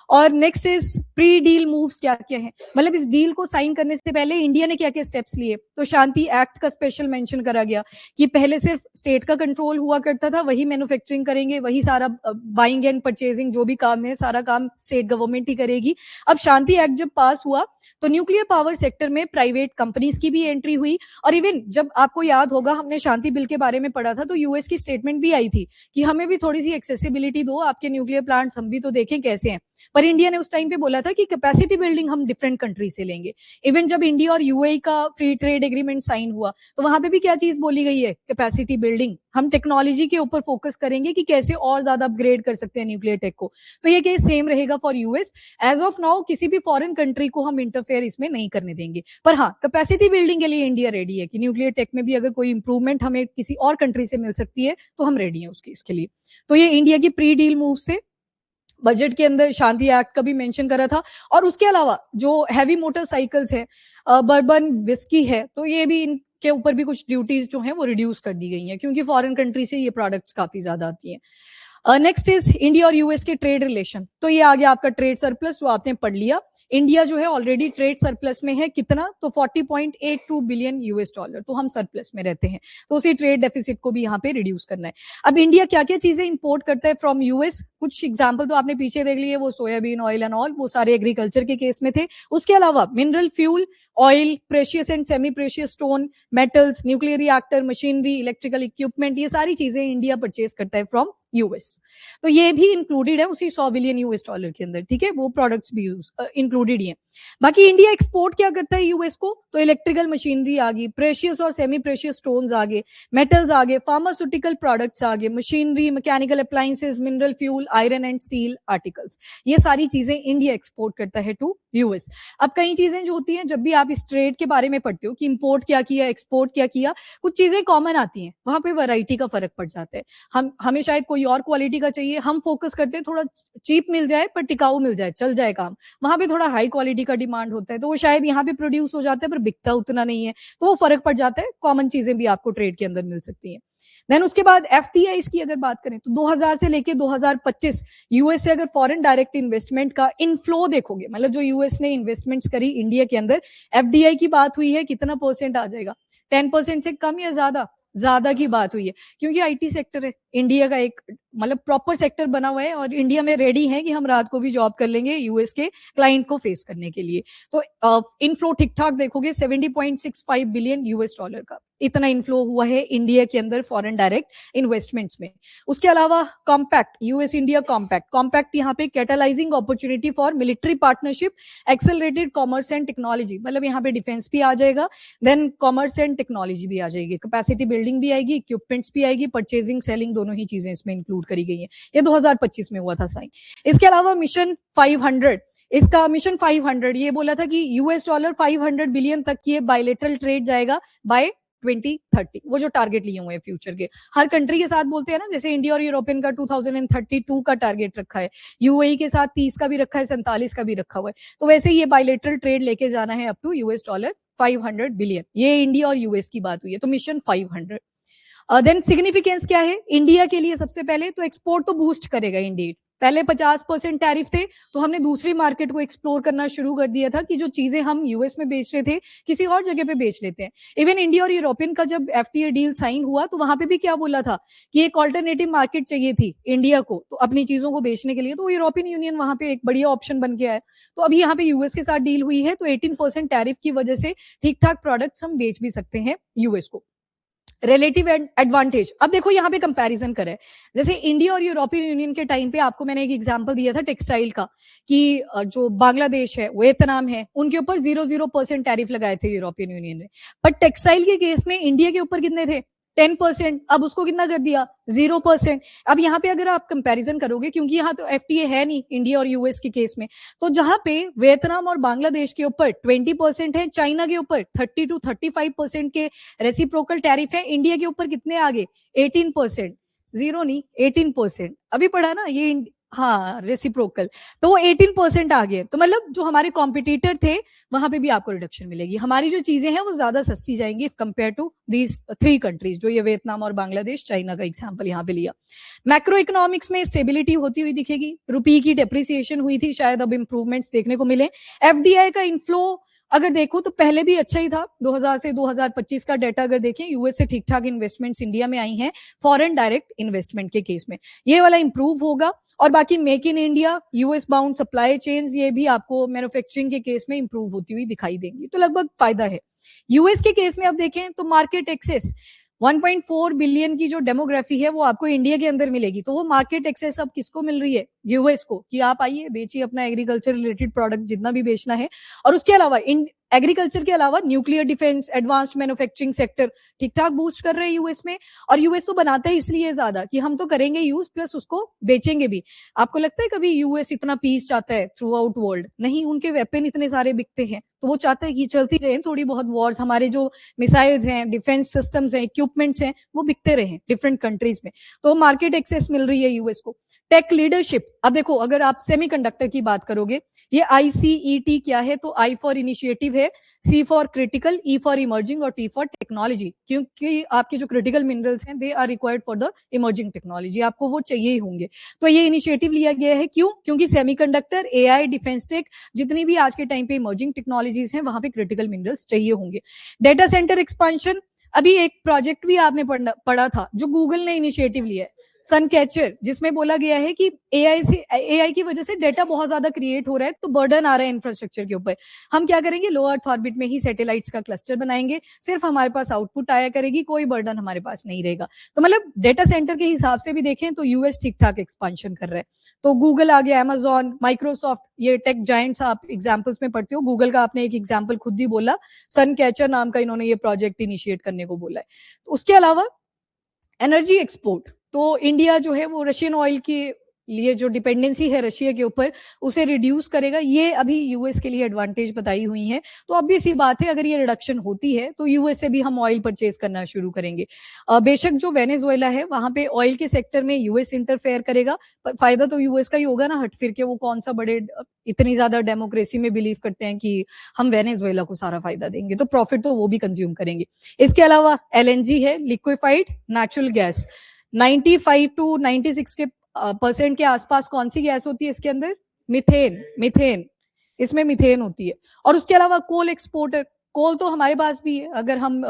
और next is pre deal moves, क्या क्या है, मतलब इस डील को साइन करने से पहले इंडिया ने क्या क्या स्टेप्स लिए। तो शांति एक्ट का स्पेशल मेंशन करा गया कि पहले सिर्फ स्टेट का कंट्रोल हुआ करता था, वही मैन्युफैक्चरिंग करेंगे, वही सारा बाइंग एंड परचेजिंग जो भी काम है सारा काम स्टेट गवर्नमेंट ही करेगी। अब शांति एक्ट जब पास हुआ तो न्यूक्लियर पावर सेक्टर में प्राइवेट कंपनीज की भी एंट्री हुई। और इवन जब आपको याद होगा हमने शांति बिल के बारे में पढ़ा था, तो यूएस की स्टेटमेंट भी आई थी कि हमें भी थोड़ी सी एक्सेसिबिलिटी दो, आपके न्यूक्लियर प्लांट्स हम भी तो देखें कैसे हैं। पर इंडिया ने उस टाइम पे बोला था कि कैपेसिटी बिल्डिंग हम डिफरेंट कंट्री से लेंगे। इवन जब इंडिया और यूएई का फ्री ट्रेड एग्रीमेंट साइन हुआ तो वहां पे भी क्या चीज बोली गई है, कैपेसिटी बिल्डिंग, हम टेक्नोलॉजी के ऊपर फोकस करेंगे कि कैसे और ज्यादा अपग्रेड कर सकते हैं न्यूक्लियर टेक को। तो ये केस सेम रहेगा for US. As of now किसी भी फॉरेन कंट्री को हम इंटरफेयर इसमें नहीं करने देंगे, पर हाँ कैपेसिटी बिल्डिंग के लिए इंडिया रेडी है कि न्यूक्लियर टेक में भी अगर कोई इंप्रूवमेंट हमें किसी और कंट्री से मिल सकती है तो हम रेडी हैं उसकी इसके लिए। तो ये इंडिया की प्री डील मूव से बजट के अंदर शांति एक्ट का भी मेंशन करा था। और उसके अलावा जो हैवी मोटरसाइकिल्स है, बर्बन विस्की है, तो ये भी इनके ऊपर भी कुछ ड्यूटीज जो हैं वो रिड्यूस कर दी गई हैं, क्योंकि फॉरेन कंट्री से ये प्रोडक्ट्स काफी ज्यादा आती हैं। नेक्स्ट इज इंडिया और यूएस के ट्रेड रिलेशन। तो ये आ गया आपका ट्रेड सरप्लस जो आपने पढ़ लिया। इंडिया जो है ऑलरेडी ट्रेड सरप्लस में है, कितना, तो 40.82 बिलियन यूएस डॉलर, तो हम सरप्लस में रहते हैं, तो उसी ट्रेड डेफिसिट को भी यहाँ पे रिड्यूस करना है। अब इंडिया क्या क्या चीजें इंपोर्ट करता है फ्रॉम यूएस, कुछ एग्जाम्पल तो आपने पीछे देख लिए, वो सोयाबीन ऑयल एंड ऑल, वो सारे एग्रीकल्चर के केस में थे। उसके अलावा mineral fuel, oil, precious and semi precious stone, metals, nuclear reactor, machinery, electrical equipment, ये सारी चीजें इंडिया परचेज करता है फ्रॉम यूएस। तो ये भी इंक्लूडेड है उसी 100 बिलियन यूएस डॉलर के अंदर, ठीक है, वो प्रोडक्ट्स भी इंक्लूडेड ही है। बाकी इंडिया एक्सपोर्ट क्या करता है यूएस को, तो इलेक्ट्रिकल मशीनरी आ गई, प्रेशियस और सेमी प्रेशियस स्टोन्स आ गए, मेटल्स आ गए, फार्मास्यूटिकल प्रोडक्ट्स आ गए, machinery, mechanical appliances, mineral fuel, iron and steel articles, ये सारी चीजें इंडिया एक्सपोर्ट करता है टू यूएस। अब कई चीजें जो होती हैं जब भी आप इस ट्रेड के बारे में पढ़ते हो कि इंपोर्ट क्या किया, एक्सपोर्ट क्या किया, कुछ चीजें कॉमन आती हैं, वहां पे वैरायटी का फर्क पड़ जाता है। हमें शायद कोई और क्वालिटी का चाहिए, हम फोकस करते हैं थोड़ा चीप मिल जाए पर टिकाऊ मिल जाए, चल जाए काम, वहां पे थोड़ा हाई क्वालिटी का डिमांड होता है, तो वो शायद यहाँ पे प्रोड्यूस हो जाता है पर बिकता उतना नहीं है, तो वो फर्क पड़ जाता है। कॉमन चीजें भी आपको ट्रेड के अंदर मिल सकती हैं। देन उसके बाद एफटीआईज की अगर बात करें तो 2000 से लेके 2025 यूएस से अगर फॉरेन डायरेक्ट इन्वेस्टमेंट का इनफ्लो देखोगे, मतलब जो यूएस ने इन्वेस्टमेंट्स करी इंडिया के अंदर, एफडीआई की बात हुई है, कितना परसेंट आ जाएगा, 10% से कम या ज्यादा, ज्यादा की बात हुई है, क्योंकि आईटी सेक्टर है इंडिया का, एक मतलब प्रॉपर सेक्टर बना हुआ है और इंडिया में रेडी है कि हम रात को भी जॉब कर लेंगे यूएस के क्लाइंट को फेस करने के लिए। तो इनफ्लो ठीक ठाक देखोगे 70.65 बिलियन यूएस डॉलर का इतना इनफ्लो हुआ है इंडिया के अंदर फॉरेन डायरेक्ट इन्वेस्टमेंट्स में। उसके अलावा compact, US India compact, compact यहाँ पे catalysing opportunity for military partnership, accelerated commerce and technology, मतलब यहाँ पे डिफेंस भी आ जाएगा, देन कॉमर्स एंड टेक्नोलॉजी भी आ जाएगी, कैपेसिटी बिल्डिंग भी आएगी, इक्विपमेंट्स भी आएगी, परचेजिंग सेलिंग दोनों ही चीजें इसमें इंक्लूड करी गई है। ये 2025 में हुआ था साइन। इसके अलावा मिशन 500, इसका मिशन 500 ये बोला था कि यूएस डॉलर 500 बिलियन तक की बायलेटरल ट्रेड जाएगा बाय 2030, वो जो टारगेट लिए हुए हैं फ्यूचर के, हर कंट्री के साथ बोलते हैं ना, जैसे इंडिया और यूरोपियन का 2032 का टारगेट रखा है, यूएई के साथ 30 का भी रखा है, 47 का भी रखा हुआ है, तो वैसे ये बायलेटरल ट्रेड लेके जाना है up to US dollar 500 billion. ये इंडिया और यूएस की बात हुई है, तो मिशन 500। देन सिग्निफिकेंस क्या है इंडिया के लिए, सबसे पहले तो एक्सपोर्ट तो बूस्ट करेगा इंडीड, पहले 50% टैरिफ थे, तो हमने दूसरी मार्केट को एक्सप्लोर करना शुरू कर दिया था कि जो चीजें हम यूएस में बेच रहे थे किसी और जगह पे बेच लेते हैं। इवन इंडिया और यूरोपियन का जब एफटीए डील साइन हुआ तो वहां पे भी क्या बोला था कि एक ऑल्टरनेटिव मार्केट चाहिए थी इंडिया को तो अपनी चीजों को बेचने के लिए, तो यूरोपियन यूनियन वहां पे एक बढ़िया ऑप्शन बन गया है। तो अभी यहाँ पे यूएस के साथ डील हुई है, तो 18% टैरिफ की वजह से ठीक ठाक प्रोडक्ट्स हम बेच भी सकते हैं यूएस को। रिलेटिव एडवांटेज, अब देखो यहाँ पे कंपैरिजन करें, जैसे इंडिया और यूरोपियन यूनियन के टाइम पे आपको मैंने एक एग्जांपल दिया था टेक्सटाइल का, कि जो बांग्लादेश है, वियतनाम है, उनके ऊपर 0% टैरिफ लगाए थे यूरोपियन यूनियन ने, बट टेक्सटाइल के केस में इंडिया के ऊपर कितने थे? 10%। अब उसको कितना कर दिया? 0%। अब यहाँ पे अगर आप कंपैरिजन करोगे, क्योंकि यहाँ तो एफटीए है नहीं इंडिया और यूएस के केस में, तो जहां पे वियतनाम और बांग्लादेश के ऊपर 20% है, चाइना के ऊपर 30 to 35% के रेसिप्रोकल टैरिफ है, इंडिया के ऊपर कितने आगे? 18%। जीरो नहीं, 18%। अभी पढ़ा ना ये, हाँ रेसिप्रोकल, तो वो 18% आ गए। तो मतलब जो हमारे कॉम्पिटिटर थे वहां पे भी आपको रिडक्शन मिलेगी, हमारी जो चीजें हैं वो ज्यादा सस्ती जाएंगी कंपेयर टू दीज 3 कंट्रीज, जो ये वियतनाम और बांग्लादेश, चाइना का एग्जांपल यहाँ पे लिया। मैक्रो इकोनॉमिक्स में स्टेबिलिटी होती हुई दिखेगी, रुपये की डेप्रिसिएशन हुई थी, शायद अब इंप्रूवमेंट्स देखने को मिले। एफडीआई का इनफ्लो अगर देखो तो पहले भी अच्छा ही था, 2000 से 2025 का डेटा अगर देखें, यूएस से ठीक ठाक इन्वेस्टमेंट्स इंडिया में आई हैं फॉरेन डायरेक्ट इन्वेस्टमेंट के केस में, ये वाला इंप्रूव होगा। और बाकी make in India, US bound supply chains, ये भी आपको मैन्युफैक्चरिंग के केस में इंप्रूव होती हुई दिखाई देंगी, तो लगभग फायदा है। यूएस के केस में अब देखें तो मार्केट एक्सेस 1.4 बिलियन की जो डेमोग्राफी है वो आपको इंडिया के अंदर मिलेगी, तो वो मार्केट एक्सेस अब किसको मिल रही है? यूएस को, कि आप आइए बेचिए अपना एग्रीकल्चर रिलेटेड प्रोडक्ट जितना भी बेचना है। और उसके अलावा एग्रीकल्चर के अलावा nuclear defence, advanced manufacturing sector ठीक ठाक बूस्ट कर रहे हैं यूएस में। और यूएस तो बनाता है इसलिए ज्यादा कि हम तो करेंगे यूज प्लस उसको बेचेंगे भी। आपको लगता है कभी यूएस इतना पीस चाहता है थ्रू आउट वर्ल्ड? नहीं, उनके वेपन इतने सारे बिकते हैं, तो वो चाहता है कि चलती रहे थोड़ी बहुत वॉर्स, हमारे जो मिसाइल्स हैं, डिफेंस सिस्टम्स हैं, इक्विपमेंट्स हैं, वो बिकते रहे डिफरेंट कंट्रीज में, तो मार्केट एक्सेस मिल रही है यूएस को। टेक लीडरशिप, अब देखो अगर आप सेमीकंडक्टर की बात करोगे, ये आईसीईटी क्या है? तो आई फॉर इनिशिएटिव है, C for critical, E for emerging और टी फॉर टेक्नोलॉजी, क्योंकि आपके जो क्रिटिकल मिनरल्स हैं they are required for the emerging technology, आपको वो चाहिए ही होंगे। तो ये इनिशिएटिव लिया गया है, क्यों? क्योंकि सेमीकंडक्टर, एआई, डिफेंस टेक, जितनी भी आज के टाइम पे इमर्जिंग टेक्नोलॉजीज हैं वहां पे क्रिटिकल मिनरल्स चाहिए होंगे। डेटा सेंटर एक्सपांशन, अभी एक प्रोजेक्ट भी आपने पढ़ा था जो गूगल ने इनिशिएटिव लिया है, सन कैचर, जिसमें बोला गया है कि एआई की वजह से डेटा बहुत ज्यादा क्रिएट हो रहा है, तो बर्डन आ रहा है इंफ्रास्ट्रक्चर के ऊपर। हम क्या करेंगे? लो अर्थ ऑर्बिट में ही सैटेलाइट्स का क्लस्टर बनाएंगे, सिर्फ हमारे पास आउटपुट आया करेगी, कोई बर्डन हमारे पास नहीं रहेगा। तो मतलब डेटा सेंटर के हिसाब से भी देखें तो यूएस ठीक ठाक एक्सपांशन कर रहा है। तो गूगल आ गया, अमेजॉन, माइक्रोसॉफ्ट, ये टेक जायंट्स आप एग्जाम्पल्स में पढ़ते हो। गूगल का आपने एक एग्जाम्पल खुद ही बोला, सन कैचर नाम का इन्होंने ये प्रोजेक्ट इनिशिएट करने को बोला है। उसके अलावा एनर्जी एक्सपोर्ट, तो इंडिया जो है वो रशियन ऑयल के लिए जो डिपेंडेंसी है रशिया के ऊपर, उसे रिड्यूस करेगा, ये अभी यूएस के लिए एडवांटेज बताई हुई है। तो अब भी सी बात है, अगर ये रिडक्शन होती है तो यूएस से भी हम ऑयल परचेज करना शुरू करेंगे। बेशक जो वेनेजुएला है वहां पे ऑयल के सेक्टर में यूएस इंटरफेयर करेगा, पर फायदा तो यूएस का ही होगा ना, हट फिर के वो कौन सा बड़े इतनी ज्यादा डेमोक्रेसी में बिलीव करते हैं कि हम वेनेजुएला को सारा फायदा देंगे, तो प्रॉफिट तो वो भी कंज्यूम करेंगे। इसके अलावा एलएनजी है, लिक्विफाइड नेचुरल गैस, 95 to 96 के परसेंट के आसपास कौन सी गैस होती है इसके अंदर? मिथेन, मिथेन, इसमें मिथेन होती है। और उसके अलावा कोल एक्सपोर्टर, कोल तो हमारे पास भी है, अगर हम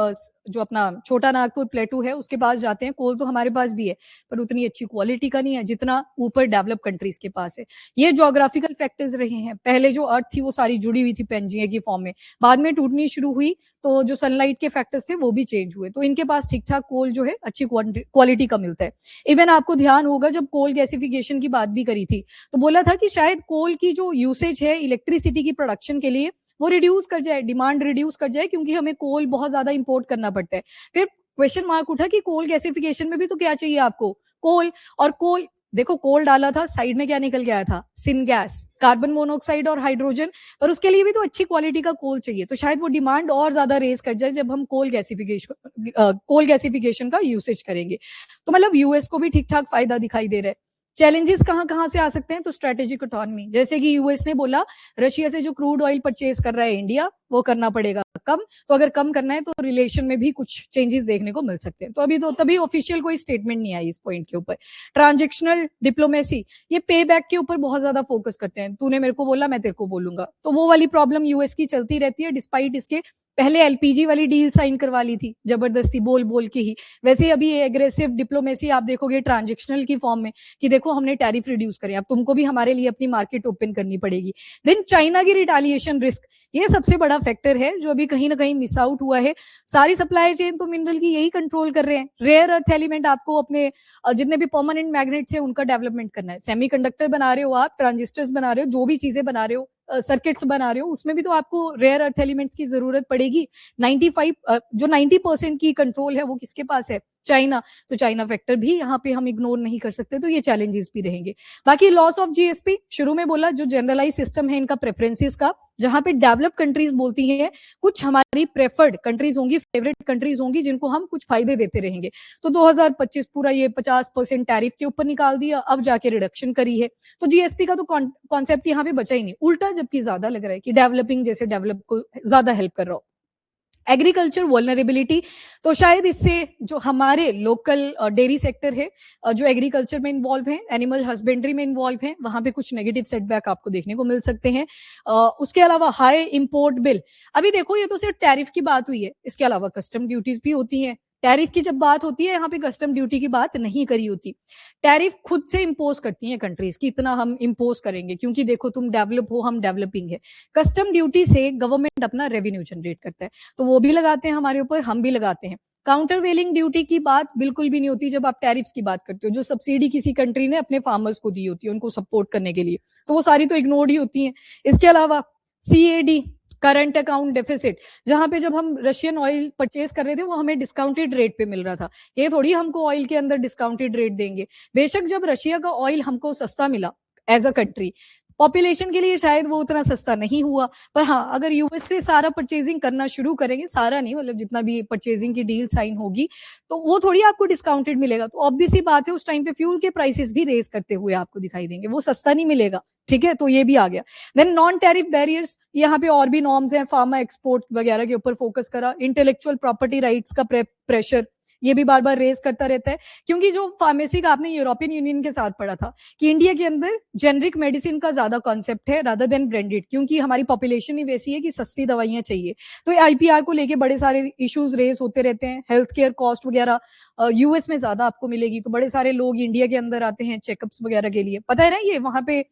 जो अपना छोटा नागपुर प्लेटू है उसके पास जाते हैं, कोल तो हमारे पास भी है, पर उतनी अच्छी क्वालिटी का नहीं है जितना ऊपर डेवलप कंट्रीज के पास है। ये ज्योग्राफिकल फैक्टर्स रहे हैं, पहले जो अर्थ थी वो सारी जुड़ी हुई थी पेंजिए की फॉर्म में, बाद में टूटनी शुरू हुई, तो जो सनलाइट के फैक्टर्स थे वो भी चेंज हुए, तो इनके पास ठीक ठाक कोल जो है अच्छी क्वालिटी का मिलता है। इवन आपको ध्यान होगा जब कोल गैसिफिकेशन की बात भी करी थी, तो बोला था कि शायद कोल की जो यूसेज है इलेक्ट्रिसिटी की प्रोडक्शन के लिए वो रिड्यूस कर जाए, डिमांड रिड्यूस कर जाए, क्योंकि हमें कोल बहुत ज्यादा इंपोर्ट करना पड़ता है। फिर क्वेश्चन मार्क उठा कि कोल गैसिफिकेशन में भी तो क्या चाहिए आपको? कोल। और कोल, देखो कोल डाला था, साइड में क्या निकल के आया था? सिन गैस, कार्बन मोनोऑक्साइड और हाइड्रोजन, और उसके लिए भी तो अच्छी क्वालिटी का कोल चाहिए, तो शायद वो डिमांड और ज्यादा रेज कर जाए जब हम कोल गैसिफिकेशन का यूसेज करेंगे। तो मतलब यूएस को भी ठीक ठाक फायदा दिखाई दे रहा है। चैलेंजेस कहां कहां से आ सकते हैं? तो स्ट्रेटेजिक ऑटोनॉमी, जैसे कि यूएस ने बोला रशिया से जो क्रूड ऑयल परचेज कर रहा है इंडिया, वो करना पड़ेगा कम, तो अगर कम करना है तो रिलेशन में भी कुछ चेंजेस देखने को मिल सकते हैं। तो अभी तो तभी ऑफिशियल कोई स्टेटमेंट नहीं आई इस पॉइंट के ऊपर। ट्रांजेक्शनल डिप्लोमेसी, ये पे बैक के ऊपर बहुत ज्यादा फोकस करते हैं, तूने मेरे को बोला मैं तेरे को बोलूंगा, तो वो वाली प्रॉब्लम यूएस की चलती रहती है डिस्पाइट इसके पहले एलपीजी वाली डील साइन करवा ली थी जबरदस्ती बोल बोल के ही, वैसे अभी ये एग्रेसिव डिप्लोमेसी आप देखोगे ट्रांजेक्शनल की फॉर्म में कि देखो हमने टैरिफ रिड्यूस करे, अब तुमको भी हमारे लिए अपनी मार्केट ओपन करनी पड़ेगी। देन चाइना की रिटालिएशन रिस्क, ये सबसे बड़ा फैक्टर है जो अभी कहीं ना कहीं मिस आउट हुआ है। सारी सप्लाई चेन तो मिनरल की यही कंट्रोल कर रहे हैं। रेयर अर्थ एलिमेंट आपको अपने जितने भी परमानेंट मैग्नेट्स हैं उनका डेवलपमेंट करना है। सेमीकंडक्टर बना रहे हो आप, ट्रांजिस्टर्स बना रहे हो, जो भी चीजें बना रहे हो, सर्किट्स बना रहे हो, उसमें भी तो आपको रेयर अर्थ एलिमेंट्स की जरूरत पड़ेगी। 95 जो 90% की कंट्रोल है वो किसके पास है? चाइना। तो चाइना फैक्टर भी यहाँ पे हम इग्नोर नहीं कर सकते, तो ये चैलेंजेस भी रहेंगे। बाकी लॉस ऑफ जीएसपी शुरू में बोला, जो जनरलाइज सिस्टम है इनका प्रेफरेंसेस का, जहां पे डेवलप कंट्रीज बोलती हैं कुछ हमारी प्रेफर्ड कंट्रीज होंगी, फेवरेट कंट्रीज होंगी जिनको हम कुछ फायदे देते रहेंगे। तो 2025 पूरा ये 50% टैरिफ के ऊपर निकाल दिया, अब जाके रिडक्शन करी है। तो जीएसपी का तो कॉन्सेप्ट यहाँ पे बचा ही नहीं, उल्टा जबकि ज्यादा लग रहा है कि डेवलपिंग जैसे डेवलप को ज्यादा हेल्प कर रहा हो। एग्रीकल्चर वल्नरेबिलिटी, तो शायद इससे जो हमारे लोकल डेयरी सेक्टर है जो एग्रीकल्चर में इन्वॉल्व है, एनिमल हस्बेंड्री में इन्वॉल्व है, वहां पे कुछ नेगेटिव सेटबैक आपको देखने को मिल सकते हैं। उसके अलावा हाई इंपोर्ट बिल, अभी देखो ये तो सिर्फ टैरिफ की बात हुई है, इसके अलावा कस्टम ड्यूटीज भी होती हैं। टैरिफ की जब बात होती है यहाँ पे कस्टम ड्यूटी की बात नहीं करी होती। टैरिफ खुद से इंपोज करती हैं कंट्रीज की, इतना हम इंपोज करेंगे क्योंकि देखो तुम डेवलप हो, हम डेवलपिंग है। कस्टम ड्यूटी से गवर्नमेंट अपना रेवेन्यू जनरेट करता है, तो वो भी लगाते हैं हमारे ऊपर, हम भी लगाते हैं। काउंटर वेलिंग ड्यूटी की बात बिल्कुल भी नहीं होती जब आप टैरिफ्स की बात करते हो। जो सब्सिडी किसी कंट्री ने अपने फार्मर्स को दी होती है उनको सपोर्ट करने के लिए, तो वो सारी तो इग्नोर्ड ही होती हैं। इसके अलावा सीएडी, करंट अकाउंट डेफिसिट, जहां पे जब हम रशियन ऑयल परचेज कर रहे थे वो हमें डिस्काउंटेड रेट पे मिल रहा था, ये थोड़ी हमको ऑयल के अंदर डिस्काउंटेड रेट देंगे। बेशक जब रशिया का ऑयल हमको सस्ता मिला एज अ कंट्री, पॉपुलेशन के लिए शायद वो उतना सस्ता नहीं हुआ, पर हाँ अगर यूएस से सारा परचेजिंग करना शुरू करेंगे, सारा नहीं मतलब जितना भी परचेजिंग की डील साइन होगी, तो वो थोड़ी आपको डिस्काउंटेड मिलेगा। तो ऑब्वियस ही बात है उस टाइम पे फ्यूल के प्राइसेस भी रेज करते हुए आपको दिखाई देंगे, वो सस्ता नहीं मिलेगा। ठीक है, तो ये भी आ गया। देन नॉन टैरिफ बैरियर्स, यहाँ पे और भी नॉर्म्स हैं, फार्मा एक्सपोर्ट वगैरह के ऊपर फोकस करा। इंटेलेक्चुअल प्रॉपर्टी राइट्स का प्रेशर ये भी बार बार रेज करता रहता है, क्योंकि जो फार्मेसी का आपने यूरोपियन यूनियन के साथ पढ़ा था कि इंडिया के अंदर जेनरिक मेडिसिन का ज्यादा कॉन्सेप्ट है रादर देन ब्रांडेड, क्योंकि हमारी पॉपुलेशन ही वैसी है कि सस्ती दवाइयां चाहिए। तो आईपीआर को लेके बड़े सारे इश्यूज रेज होते रहते हैं। हेल्थ केयर कॉस्ट वगैरह यूएस में ज्यादा आपको मिलेगी, तो बड़े सारे लोग इंडिया के अंदर आते हैं चेकअप्स वगैरह के लिए, पता है ना, ये वहां पे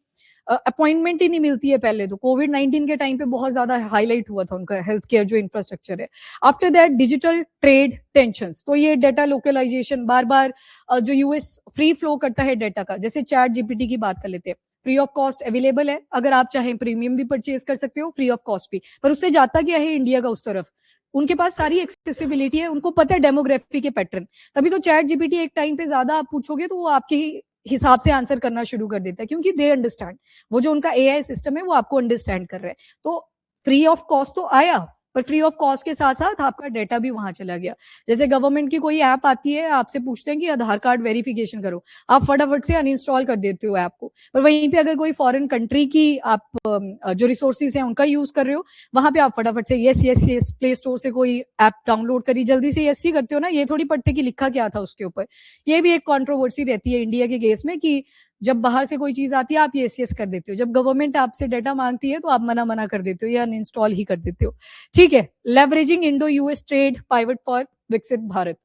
अपॉइंटमेंट ही नहीं मिलती है। पहले तो कोविड-19 के टाइम पे बहुत ज्यादा हाईलाइट हुआ था उनका हेल्थ केयर जो इंफ्रास्ट्रक्चर है। After that digital trade tensions, तो ये डेटा लोकलाइजेशन, बार बार जो यूएस फ्री फ्लो करता है डेटा का, जैसे चैट जीपीटी की बात कर लेते हैं, फ्री ऑफ कॉस्ट अवेलेबल है, अगर आप चाहें प्रीमियम भी परचेज कर सकते हो, फ्री ऑफ कॉस्ट भी, पर उससे जाता क्या है इंडिया का उस तरफ, उनके पास सारी एक्सेसिबिलिटी है, उनको पता है डेमोग्राफी के पैटर्न, तभी तो चैट जीपीटी एक टाइम पे ज्यादा आप पूछोगे तो वो आपके ही हिसाब से आंसर करना शुरू कर देता है, क्योंकि दे अंडरस्टैंड, वो जो उनका एआई सिस्टम है वो आपको अंडरस्टैंड कर रहा है। तो फ्री ऑफ कॉस्ट तो आया, पर फ्री ऑफ कॉस्ट के साथ साथ आपका डेटा भी वहां चला गया। जैसे गवर्नमेंट की कोई ऐप आती है, आपसे पूछते हैं कि आधार कार्ड वेरिफिकेशन करो, आप फटाफट से अनइंस्टॉल कर देते हो ऐप को, पर वहीं पे अगर कोई फॉरेन कंट्री की आप जो रिसोर्सेज हैं उनका यूज कर रहे हो, वहां पे आप फटाफट से yes yes yes, play store से कोई ऐप डाउनलोड करी, जल्दी से यस ही करते हो ना, ये थोड़ी पढ़ते कि लिखा क्या था उसके ऊपर। ये भी एक कॉन्ट्रोवर्सी रहती है इंडिया के केस में कि जब बाहर से कोई चीज आती है आप यस यस कर देते हो, जब गवर्नमेंट आपसे डाटा मांगती है तो आप मना मना कर देते हो या अनइंस्टॉल ही कर देते हो। ठीक है, leveraging Indo US trade pivot for विकसित भारत,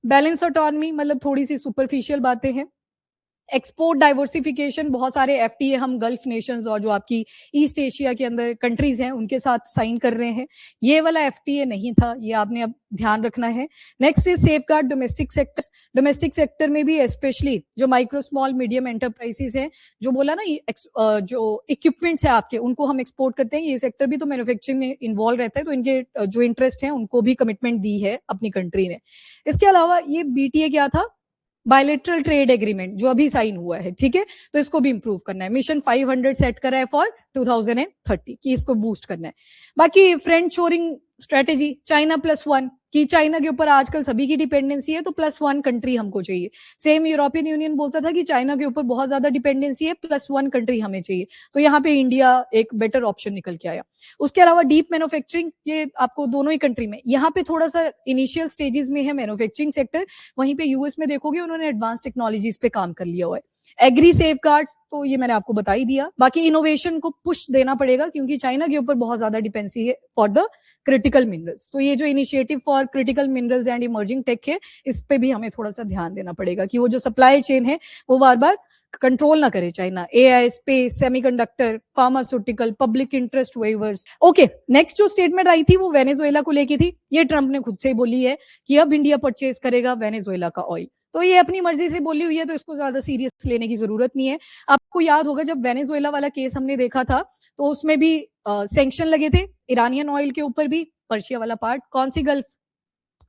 बैलेंस ऑटोनॉमी, मतलब थोड़ी सी सुपरफिशियल बातें हैं। एक्सपोर्ट डाइवर्सिफिकेशन, बहुत सारे एफटीए हम गल्फ नेशंस और जो आपकी ईस्ट एशिया के अंदर कंट्रीज हैं उनके साथ साइन कर रहे हैं, ये वाला एफटीए नहीं था, ये आपने अब ध्यान रखना है। Next is safeguard domestic sector, domestic sector में भी स्पेशली जो माइक्रो स्मॉल मीडियम एंटरप्राइजेस हैं, जो बोला ना जो इक्विपमेंट्स है आपके उनको हम एक्सपोर्ट करते हैं, ये सेक्टर भी तो मैन्युफैक्चरिंग में इन्वॉल्व रहता है, तो इनके जो इंटरेस्ट है उनको भी कमिटमेंट दी है अपनी कंट्री ने। इसके अलावा ये बीटीए क्या था, बायलेटरल ट्रेड एग्रीमेंट जो अभी साइन हुआ है, ठीक है, तो इसको भी इंप्रूव करना है। मिशन 500 सेट करा है फॉर 2030 कि इसको बूस्ट करना है। बाकी फ्रेंड शोरिंग स्ट्रेटेजी, चाइना +1, कि चाइना के ऊपर आजकल सभी की डिपेंडेंसी है, तो +1 कंट्री हमको चाहिए। सेम यूरोपियन यूनियन बोलता था कि चाइना के ऊपर बहुत ज्यादा डिपेंडेंसी है, +1 कंट्री हमें चाहिए, तो यहाँ पे इंडिया एक बेटर ऑप्शन निकल के आया। उसके अलावा डीप मैन्युफैक्चरिंग, ये आपको दोनों ही कंट्री में, यहाँ पे थोड़ा सा इनिशियल स्टेजेस में है मैन्युफैक्चरिंग सेक्टर, वहीं पे यूएस में देखोगे उन्होंने एडवांस टेक्नोलॉजीज पे काम कर लिया हुआ है। एग्री सेफगार्ड्स, तो ये मैंने आपको बता ही दिया। बाकी इनोवेशन को पुश देना पड़ेगा क्योंकि चाइना के ऊपर बहुत ज्यादा डिपेंडेंसी है फॉर द क्रिटिकल मिनरल्स। तो ये जो initiative for critical minerals and emerging tech है, इस पे भी हमें थोड़ा सा ध्यान देना पड़ेगा कि वो जो सप्लाई चेन है वो बार बार कंट्रोल ना करे China. AI, space, semiconductor, pharmaceutical, public interest weavers. Okay, next जो स्टेटमेंट आई थी वो वेनेजुएला को लेके थी। ये ट्रंप ने खुद से ही बोली है कि अब इंडिया परचेज करेगा वेनेजुएला का ऑयल। तो ये अपनी मर्जी से बोली हुई है, तो इसको ज्यादा सीरियस लेने की जरूरत नहीं है। आपको याद होगा जब वेनेजुएला वाला केस हमने देखा था तो उसमें भी सैंक्शन लगे थे इरानियन ऑयल के ऊपर भी। पर्शिया वाला पार्ट, कौन सी गल्फ,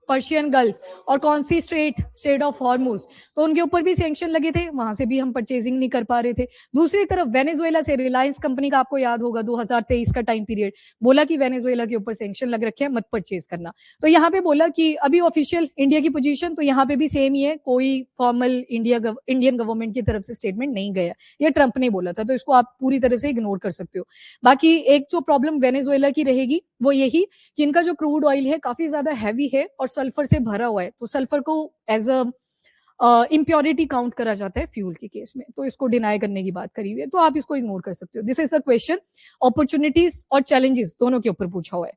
पर्शियन गल्फ, और कौन सी स्टेट ऑफ हॉर्मुज, तो उनके ऊपर भी सैंक्शन लगे थे, वहां से भी हम परचेजिंग नहीं कर पा रहे थे। दूसरी तरफ वेनेजुएला से रिलायंस कंपनी का आपको याद होगा 2023 का टाइम पीरियड, बोला कि वेनेजुएला के ऊपर सैंक्शन लग रखे हैं, मत परचेज करना। तो यहाँ पे बोला कि अभी ऑफिशियल इंडिया की पोजीशन तो यहाँ पे भी सेम ही है, कोई फॉर्मल इंडियन गवर्नमेंट की तरफ से स्टेटमेंट नहीं गया, ये ट्रंप ने बोला था, तो इसको आप पूरी तरह से इग्नोर कर सकते हो। बाकी एक जो प्रॉब्लम वेनेजुएला की रहेगी वो यही कि इनका जो क्रूड ऑयल है काफी ज्यादा हैवी है और सल्फर से भरा हुआ है, तो सल्फर को एज अ इम्प्योरिटी काउंट करा जाता है फ्यूल के केस में, तो इसको डिनाई करने की बात करी हुई है, तो आप इसको इग्नोर कर सकते हो। This is the question, opportunities और चैलेंजेस दोनों के ऊपर पूछा हुआ है।